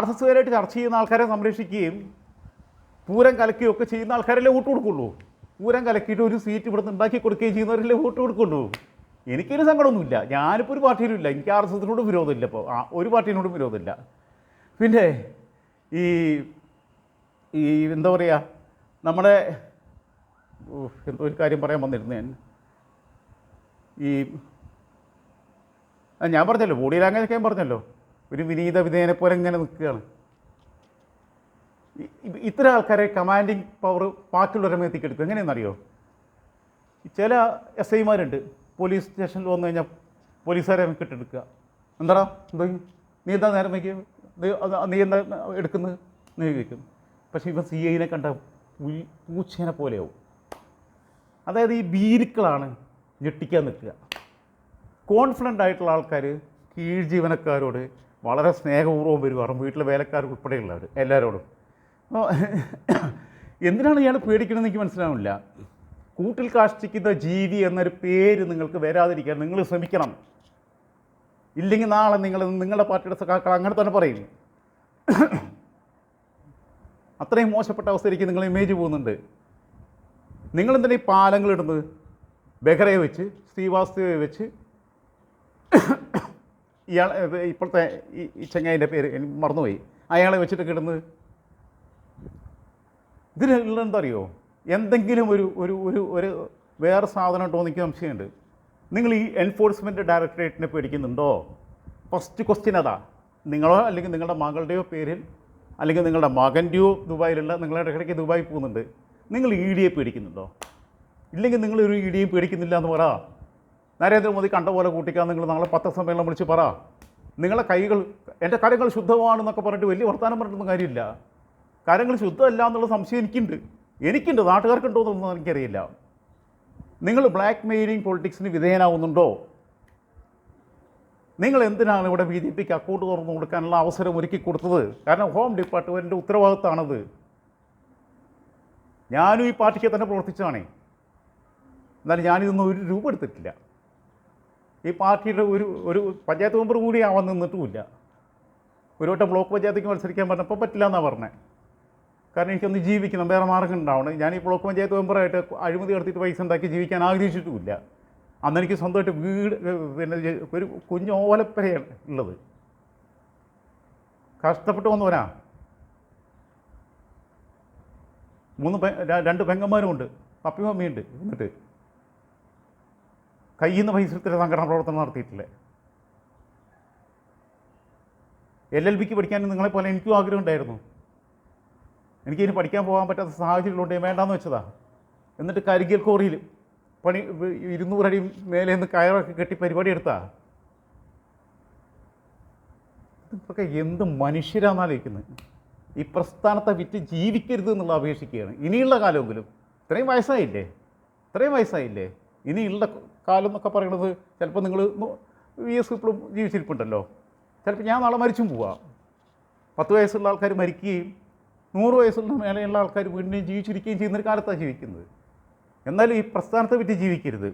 RSSകാരായിട്ട് ചർച്ച ചെയ്യുന്ന ആൾക്കാരെ സംരക്ഷിക്കുകയും പൂരം കലക്കുകയും ഒക്കെ ചെയ്യുന്ന ആൾക്കാരല്ലേ വോട്ട് കൊടുക്കുള്ളൂ. പൂരം കലക്കിയിട്ട് ഒരു സീറ്റ് ഇവിടുന്ന് ഉണ്ടാക്കി കൊടുക്കുകയും ചെയ്യുന്നവരല്ലേ വോട്ട് കൊടുക്കുള്ളൂ. എനിക്കൊരു സങ്കടമൊന്നുമില്ല. ഞാനിപ്പോൾ ഒരു പാർട്ടിയിലും ഇല്ല. എനിക്ക് RSSനോട് വിരോധമില്ല. ഇപ്പോൾ ഒരു പാർട്ടീനോടും വിരോധമില്ല. പിന്നെ ഈ എന്താ പറയുക, നമ്മുടെ എന്തോ ഒരു കാര്യം പറയാൻ വന്നിരുന്നു ഞാൻ പറഞ്ഞല്ലോ, ബോഡി ലാംഗ്വേജ് ഒക്കെ ഞാൻ പറഞ്ഞല്ലോ. ഒരു വിനീത വിധേയനെ പോലെ ഇങ്ങനെ നിൽക്കുകയാണ്. ഇത്തരം ആൾക്കാരെ കമാൻഡിങ് പവർ ബാക്കിയുള്ളവരെ മേത്തിക്കെടുക്കും. എങ്ങനെയെന്നറിയോ? ചില SI-മാരുണ്ട്, പോലീസ് സ്റ്റേഷനിൽ വന്നു കഴിഞ്ഞാൽ പോലീസുകാരെ കിട്ടെടുക്കുക. എന്താടാ നീ എന്താ നേരം വയ്ക്കുക, നീ എന്താ എടുക്കുന്നത് നീ വയ്ക്കും. പക്ഷേ ഇവൻ CI-നെ കണ്ട പൂച്ചേനെ പോലെയാവും. അതായത് ഈ ഭീരുക്കളാണ് ഞെട്ടിക്കാൻ നിൽക്കുക. കോൺഫിഡൻ്റ് ആയിട്ടുള്ള ആൾക്കാർ കീഴ് ജീവനക്കാരോട് വളരെ സ്നേഹപൂർവ്വം പെരുമാറും, വീട്ടിലെ വേലക്കാർ ഉൾപ്പെടെയുള്ളവർ എല്ലാവരോടും. അപ്പോൾ എന്തിനാണ് ഇയാൾ പേടിക്കണമെന്ന് എനിക്ക് മനസ്സിലാവില്ല. കൂട്ടിൽ കാഷ്ടിക്കുന്ന ജീവി എന്നൊരു പേര് നിങ്ങൾക്ക് വരാതിരിക്കാൻ നിങ്ങൾ ശ്രമിക്കണം. ഇല്ലെങ്കിൽ നാളെ നിങ്ങളുടെ പാർട്ടിയുടെ സഖാക്കൾ അങ്ങനെ തന്നെ പറയും. അത്രയും മോശപ്പെട്ട അവസ്ഥയിലേക്ക് നിങ്ങൾ ഇമേജ് പോകുന്നുണ്ട്. നിങ്ങളെന്തിനാ ഈ പാലങ്ങളിടുന്നത്? ബെഹ്റയെ വെച്ച്, ശ്രീവാസ്തവയെ വെച്ച്, ഇയാൾ ഇപ്പോഴത്തെ ഈ ചങ്ങായിൻ്റെ പേര് എനിക്ക് മറന്നുപോയി, അയാളെ വെച്ചിട്ട് കിടന്ന് ഇതിനുള്ള എന്താ അറിയോ, എന്തെങ്കിലും ഒരു ഒരു ഒരു ഒരു വേറെ സാധനം ഉണ്ടോ എന്ന് എനിക്ക് സംശയമുണ്ട്. നിങ്ങൾ ഈ എൻഫോഴ്സ്മെൻറ്റ് ഡയറക്ടറേറ്റിനെ പേടിക്കുന്നുണ്ടോ? ഫസ്റ്റ് ക്വസ്റ്റ്യൻ അതാ. നിങ്ങളോ അല്ലെങ്കിൽ നിങ്ങളുടെ മകളുടെയോ പേരിൽ, അല്ലെങ്കിൽ നിങ്ങളുടെ മകൻ്റെയോ ദുബായിലുള്ള, നിങ്ങളുടെ ഇടയ്ക്കിടയ്ക്ക് ദുബായി പോകുന്നുണ്ട്, നിങ്ങൾ ഇ ഡിയെ പേടിക്കുന്നുണ്ടോ? ഇല്ലെങ്കിൽ നിങ്ങളൊരു ഇ ഡിയും പേടിക്കുന്നില്ല എന്ന് പറ. നരേന്ദ്രമോദി കണ്ട പോലെ കൂട്ടിക്കാൻ നിങ്ങൾ നാളെ പത്രസമ്മേളനം വിളിച്ച് പറ. നിങ്ങളെ കൈകൾ, എൻ്റെ കരങ്ങൾ ശുദ്ധമാണെന്നൊക്കെ പറഞ്ഞിട്ട് വലിയ വർത്തമാനം പറഞ്ഞിട്ടൊന്നും കാര്യമില്ല. കരങ്ങൾ ശുദ്ധമല്ല എന്നുള്ള സംശയം എനിക്കുണ്ട്, നാട്ടുകാർക്കുണ്ടോ എന്നൊന്നും എനിക്കറിയില്ല. നിങ്ങൾ ബ്ലാക്ക് മെയിലിംഗ് പൊളിറ്റിക്സിന് വിധേയനാവുന്നുണ്ടോ? നിങ്ങൾ എന്തിനാണ് ഇവിടെ ബി ജെ പിക്ക് അക്കൗണ്ട് തുറന്നു കൊടുക്കാനുള്ള അവസരം ഒരുക്കി കൊടുത്തത്? കാരണം ഹോം ഡിപ്പാർട്ട്മെൻറ്റിൻ്റെ ഉത്തരവാദിത്തമാണത്. ഞാനും ഈ പാർട്ടിക്ക് തന്നെ പ്രവർത്തിച്ചതാണേ, എന്നാലും ഞാനിതൊന്നും ഒരു രൂപ എടുത്തിട്ടില്ല. ഈ പാർട്ടിയുടെ ഒരു പഞ്ചായത്ത് മെമ്പർ കൂടി ആവാൻ നിന്നിട്ടുമില്ല. ഒരു വട്ടം ബ്ലോക്ക് പഞ്ചായത്തേക്ക് മത്സരിക്കാൻ പറഞ്ഞപ്പോൾ പറ്റില്ല എന്നാണ് പറഞ്ഞത്. കാരണം എനിക്കൊന്ന് ജീവിക്കണം, വേറെ മാർഗം ഉണ്ടാവണം. ഞാൻ ഈ ബ്ലോക്ക് പഞ്ചായത്ത് മെമ്പറായിട്ട് അഴിമതി നടത്തിയിട്ട് പൈസ ഉണ്ടാക്കി ജീവിക്കാൻ ആഗ്രഹിച്ചിട്ടുമില്ല. അന്ന് എനിക്ക് സ്വന്തമായിട്ട് വീട്, പിന്നെ ഒരു കുഞ്ഞ് ഓലപ്പരയാണ് ഉള്ളത്. കഷ്ടപ്പെട്ട് വന്നവനാ. 2 പെങ്ങന്മാരുമുണ്ട്, പപ്പയും അമ്മയുണ്ട്. എന്നിട്ട് കയ്യിൽ നിന്ന് പൈസ എടുത്തിട്ട് സംഘടനാ പ്രവർത്തനം നടത്തിയിട്ടില്ല. LLBക്ക് പഠിക്കാൻ നിങ്ങളെപ്പോലെ എനിക്കും ആഗ്രഹം ഉണ്ടായിരുന്നു. എനിക്കിനി പഠിക്കാൻ പോകാൻ പറ്റാത്ത സാഹചര്യമുണ്ട്, വേണ്ടാന്ന് വെച്ചതാ. എന്നിട്ട് കരികൽ കോറിയിൽ 200 അടി മേലെ നിന്ന് കയറൊക്കെ കെട്ടി പരിപാടി എടുത്താ. ഇതൊക്കെ എന്ത് മനുഷ്യരാന്നാലോചിക്കുന്നത്. ഈ പ്രസ്ഥാനത്തെ വിറ്റ് ജീവിക്കരുത് എന്നുള്ള അപേക്ഷിക്കുകയാണ്. ഇനിയുള്ള കാലമെങ്കിലും, ഇത്രയും വയസ്സായില്ലേ, ഇനിയുള്ള കാലം എന്നൊക്കെ പറയുന്നത് ചിലപ്പോൾ നിങ്ങൾ VS ഇപ്പോഴും ജീവിച്ചിരിപ്പുണ്ടല്ലോ, ചിലപ്പോൾ ഞാൻ നാളെ മരിച്ചും പോവാം. 10 വയസ്സുള്ള ആൾക്കാർ മരിക്കുകയും 100 വയസ്സുള്ള മേലെയുള്ള ആൾക്കാർ വീണ്ടും ജീവിച്ചിരിക്കുകയും ചെയ്യുന്നൊരു കാലത്താണ് ജീവിക്കുന്നത്. എന്നാലും ഈ പ്രസ്ഥാനത്തെ വിറ്റ് ജീവിക്കരുത്,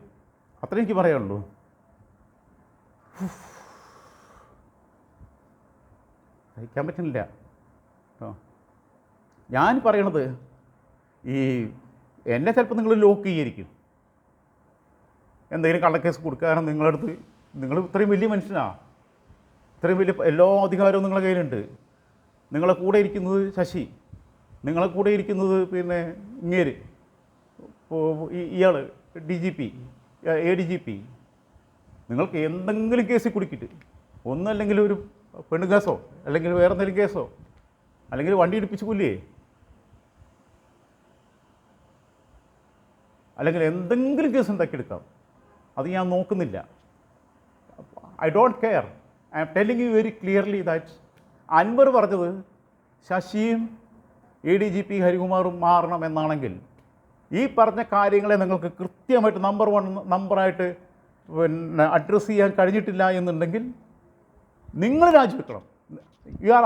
അത്രേ എനിക്ക് പറയാനുള്ളൂ. സഹിക്കാൻ പറ്റുന്നില്ല. ഞാൻ പറയണത്, ഈ എന്നെ ചിലപ്പോൾ നിങ്ങൾ ലോക്ക് ചെയ്യായിരിക്കും, എന്തെങ്കിലും കള്ളക്കേസ് കൊടുക്കാനും നിങ്ങളടുത്ത്. നിങ്ങൾ ഇത്രയും വലിയ മനുഷ്യനാണ്, ഇത്രയും വലിയ എല്ലാ അധികാരവും നിങ്ങളുടെ കയ്യിലുണ്ട്. നിങ്ങളെ കൂടെ ഇരിക്കുന്നത് ശശി, നിങ്ങളെ കൂടെ ഇരിക്കുന്നത് പിന്നെ ഇങ്ങേര്, ഇയാൾ DGP, ADGP. നിങ്ങൾക്ക് എന്തെങ്കിലും കേസിൽ കുടുക്കിയിട്ട്, ഒന്നല്ലെങ്കിൽ ഒരു പെണ്ണ് കേസോ, അല്ലെങ്കിൽ വേറെ എന്തെങ്കിലും കേസോ, അല്ലെങ്കിൽ വണ്ടി ഇടിപ്പിച്ച് കൊല്ലുകയെ, അല്ലെങ്കിൽ എന്തെങ്കിലും കേസ് ഉണ്ടാക്കിയെടുക്കാം. അത് ഞാൻ നോക്കുന്നില്ല. I don't care. I am telling you very clearly that Anwar പറഞ്ഞത് ശശിയും ADGP ഹരികുമാറും മാറണം എന്നാണെങ്കിൽ, ഈ പറഞ്ഞ കാര്യങ്ങളെ നിങ്ങൾക്ക് കൃത്യമായിട്ട് നമ്പർ 1 നമ്പറായിട്ട് പിന്നെ അഡ്രസ്സ് ചെയ്യാൻ കഴിഞ്ഞിട്ടില്ല എന്നുണ്ടെങ്കിൽ നിങ്ങൾ രാജിവെക്കണം. You are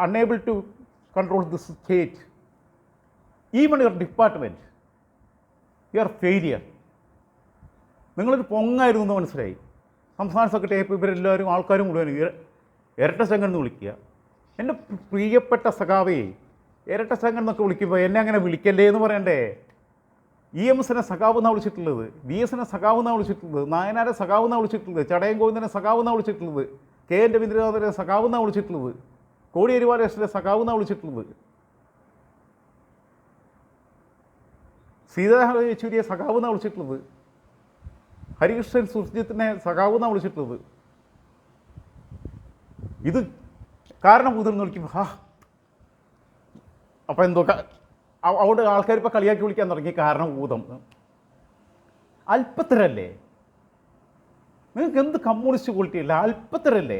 unable to control this state, even your department. You are failure. നിങ്ങളൊരു പൊങ്ങായിരുന്നു എന്ന് മനസ്സിലായി. സംസ്ഥാന സെക്രട്ടറി ഇവരെല്ലാവരും, ആൾക്കാരും മുഴുവൻ ഇരട്ട സംഘം എന്ന് വിളിക്കുക. എൻ്റെ പ്രിയപ്പെട്ട സഖാവേ, ഇരട്ട സംഘം എന്നൊക്കെ വിളിക്കുമ്പോൾ എന്നെ അങ്ങനെ വിളിക്കല്ലേ എന്ന് പറയണ്ടേ? EMSനെ സഖാവ് എന്നാണ് വിളിച്ചിട്ടുള്ളത്, VSനെ സഖാവ് എന്നാണ് വിളിച്ചിട്ടുള്ളത്, നായനാരെ സഖാവ് എന്നാണ് വിളിച്ചിട്ടുള്ളത്, ചടയം ഗോവിന്ദനെ സഖാവ് എന്നാണ് വിളിച്ചിട്ടുള്ളത്, KN രവീന്ദ്രനാഥനെ സഖാവ് എന്നാണ് വിളിച്ചിട്ടുള്ളത്, കോടിയേരി ബാലകൃഷ്ണനെ സഖാവ് എന്നാണ് വിളിച്ചിട്ടുള്ളത്, സീതാരാമ യെച്ചൂരിയെ സഖാവ് എന്നാണ് വിളിച്ചിട്ടുള്ളത്, ഹരികൃഷ്ണൻ സുർജിത്തിനെ സഖാവ് എന്നാണ് വിളിച്ചിട്ടുള്ളത്. ഇത് കാരണം മുതിർന്ന് വിളിക്കുമ്പോൾ അപ്പോൾ എന്തോ അവിടെ ആൾക്കാർ ഇപ്പോൾ കളിയാക്കി വിളിക്കാൻ തുടങ്ങി കാരണം ഊതം. അല്പത്തരല്ലേ നിങ്ങൾക്ക്? എന്ത് കമ്മ്യൂണിസ്റ്റ് ക്വാളിറ്റി അല്ല, അല്പത്തരല്ലേ?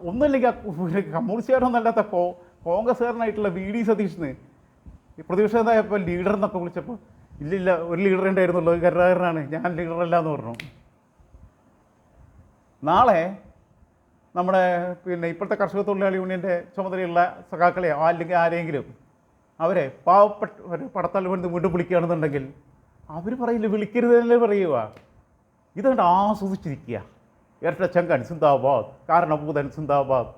ഒന്നുമില്ലെങ്കിൽ കമ്മ്യൂണിസ്റ്റുകാരൊന്നല്ലാത്ത കോൺഗ്രസ്സുകാരനായിട്ടുള്ള VD സതീഷിന് ഈ പ്രതിപക്ഷ നേതായപ്പോൾ ലീഡർ എന്നൊക്കെ വിളിച്ചപ്പോൾ ഇല്ലില്ല ഒരു ലീഡർ ഉണ്ടായിരുന്നുള്ളൂ, കരുണാകരനാണ്, ഞാൻ ലീഡറല്ല എന്ന് പറഞ്ഞു. നാളെ നമ്മുടെ ഇപ്പോഴത്തെ കർഷക തൊഴിലാളി യൂണിയൻ്റെ ചുമതലയുള്ള സഖാക്കളെയോ അല്ലെങ്കിൽ ആരെങ്കിലും അവരെ പാവപ്പെട്ട ഒരു പടത്താൽ വീണ്ടും വീണ്ടും വിളിക്കുകയാണെന്നുണ്ടെങ്കിൽ അവർ പറയില്ല, വിളിക്കരുതെന്നല്ലേ പറയുക. ഇതുകൊണ്ട് ആസ്വദിച്ചിരിക്കുക. ഇരട്ട ചങ്കൻ സിന്ദാബാദ്, കാരണഭൂതൻ സിന്ദാബാദ്.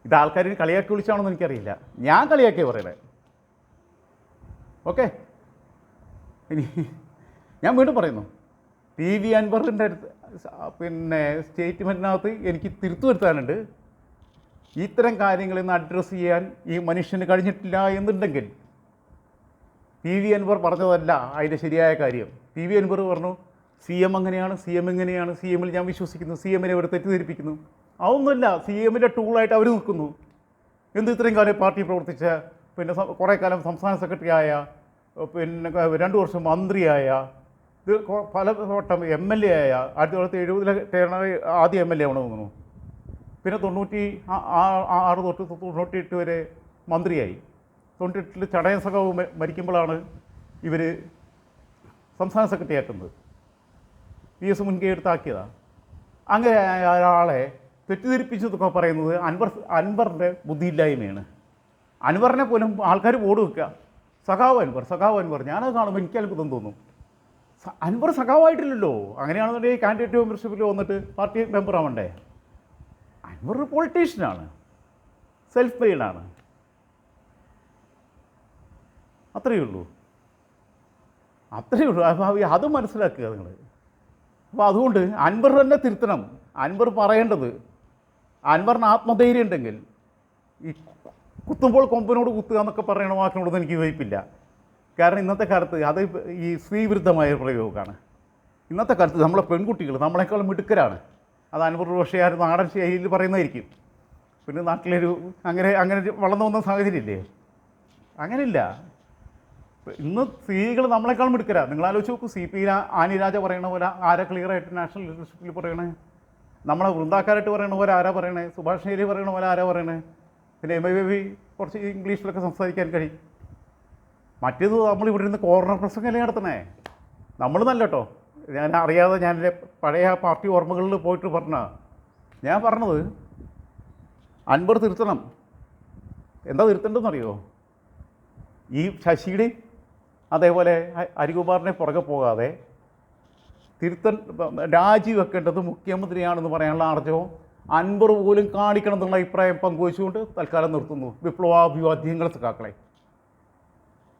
ഇത് ആൾക്കാർ കളിയാക്കി വിളിച്ചാണെന്ന് എനിക്കറിയില്ല, ഞാൻ കളിയാക്കിയേ പറയണേ. ഓക്കെ, ഇനി ഞാൻ വീണ്ടും പറയുന്നു, TV അൻവറിൻ്റെ അടുത്ത് സ്റ്റേറ്റ്മെൻറ്റിനകത്ത് എനിക്ക് തിരുത്തു വരുത്താനുണ്ട്. ഇത്തരം കാര്യങ്ങളിൽ നിന്ന് അഡ്രസ്സ് ചെയ്യാൻ ഈ മനുഷ്യന് കഴിഞ്ഞിട്ടില്ല എന്നുണ്ടെങ്കിൽ TV അൻവർ പറഞ്ഞതല്ല അതിൻ്റെ ശരിയായ കാര്യം. TV അൻവർ പറഞ്ഞു CM അങ്ങനെയാണ്, CM ഇങ്ങനെയാണ്, CM-ൽ ഞാൻ വിശ്വസിക്കുന്നു, CM-നെ അവർ തെറ്റിദ്ധരിപ്പിക്കുന്നു. അതൊന്നുമല്ല, CM-ൻ്റെ ടൂളായിട്ട് അവർ നിൽക്കുന്നു. ഇത്രയും കാലം പാർട്ടി പ്രവർത്തിച്ച, കുറേ കാലം സംസ്ഥാന സെക്രട്ടറിയായ, 2 വർഷം മന്ത്രിയായ, ഇത് പല വട്ടം MLA ആയ, 1970 ആദ്യം MLA ആവണമെന്ന് തോന്നുന്നു, പിന്നെ 96 തൊട്ട് 98 വരെ മന്ത്രിയായി. 98 ചടയൻ സഖാവ് മരിക്കുമ്പോഴാണ് ഇവർ സംസ്ഥാന സെക്രട്ടറി ആക്കുന്നത്. PS മുൻകൈ എടുത്താക്കിയതാണ്. അങ്ങനെ ഒരാളെ തെറ്റിദ്ധരിപ്പിച്ചതൊക്കെ പറയുന്നത് അൻവറിൻ്റെ ബുദ്ധിയില്ലായ്മയാണ്. അൻവറിനെ പോലും ആൾക്കാർ ബോർഡ് വെക്കുക, സഖാവ് അൻവർ. ഞാനത് കാണുമ്പോൾ എനിക്ക് അത്ഭുതം തോന്നും. അൻവർ സഖാവായിട്ടില്ലല്ലോ. അങ്ങനെയാണെന്നുണ്ടെങ്കിൽ കാൻഡിഡേറ്റ് മെമ്പർഷിപ്പിൽ വന്നിട്ട് പാർട്ടി മെമ്പർ ആവണ്ടേ? അൻവർ ഒരു പൊളിറ്റീഷ്യനാണ്, സെൽഫ് മെയ്ഡാണ്, അത്രയേ ഉള്ളൂ. അത് മനസ്സിലാക്കുക നിങ്ങൾ. അപ്പോൾ അതുകൊണ്ട് അൻവർ തന്നെ തിരുത്തണം. അൻവർ പറയേണ്ടത്, അൻവറിന് ആത്മധൈര്യം ഉണ്ടെങ്കിൽ ഈ കുത്തുമ്പോൾ കൊമ്പിനോട് കുത്തുക എന്നൊക്കെ പറയണ വാക്കിനോടൊന്നും എനിക്ക് യോജിപ്പില്ല. കാരണം ഇന്നത്തെ കാലത്ത് അത് ഈ സ്ത്രീവിരുദ്ധമായ പ്രയോഗമാണ്. ഇന്നത്തെ കാലത്ത് നമ്മളെ പെൺകുട്ടികൾ നമ്മളെക്കാളും മിടുക്കരാണ്. അത് അൻവർ പക്ഷേ ആ നാടൻ ശൈലിയിൽ പറയുന്നതായിരിക്കും. പിന്നെ നാട്ടിലൊരു അങ്ങനെ വളർന്നു വന്ന സാഹചര്യമില്ലേ? അങ്ങനെയില്ല. ഇന്ന് സ്ത്രീകൾ നമ്മളെക്കാളും മിടുക്കരാണ്. നിങ്ങൾ ആലോചിച്ച് നോക്കൂ, CP ആനി രാജ പറയണ പോലെ ആരാ ക്ലിയറായിട്ട് നാഷണൽ ലീഡർഷിപ്പിൽ പറയണേ? നമ്മളെ വൃന്ദാക്കാരായിട്ട് പറയണ പോലെ ആരാ പറയണേ? സുഭാഷ് ശൈലി പറയണ പോലെ ആരാ പറയണേ? പിന്നെ MI ബേബി കുറച്ച് ഇംഗ്ലീഷിലൊക്കെ സംസാരിക്കാൻ കഴിയും. മറ്റേത് നമ്മളിവിടെ ഇരുന്ന് കോർണർ പ്രസംഗമല്ലേ നടത്തണേ? നമ്മൾ നല്ല കേട്ടോ, ഞാൻ അറിയാതെ ഞാൻ എൻ്റെ പഴയ പാർട്ടി ഓർമ്മകളിൽ പോയിട്ട് ഞാൻ പറഞ്ഞത് അൻവർ തിരുത്തണം. എന്താ തിരുത്തേണ്ടതെന്നറിയോ? ഈ ശശിയുടെയും അതേപോലെ ഹരികുമാറിനെ പുറകെ പോകാതെ രാജിവെക്കേണ്ടത് മുഖ്യമന്ത്രിയാണെന്ന് പറയാനുള്ള ആർജവം അൻവർ പോലും കാണിക്കണം എന്നുള്ള അഭിപ്രായം പങ്കുവച്ചുകൊണ്ട് തൽക്കാലം നിർത്തുന്നു. വിപ്ലവാഭിവാദ്യങ്ങൾ സഖാക്കളെ.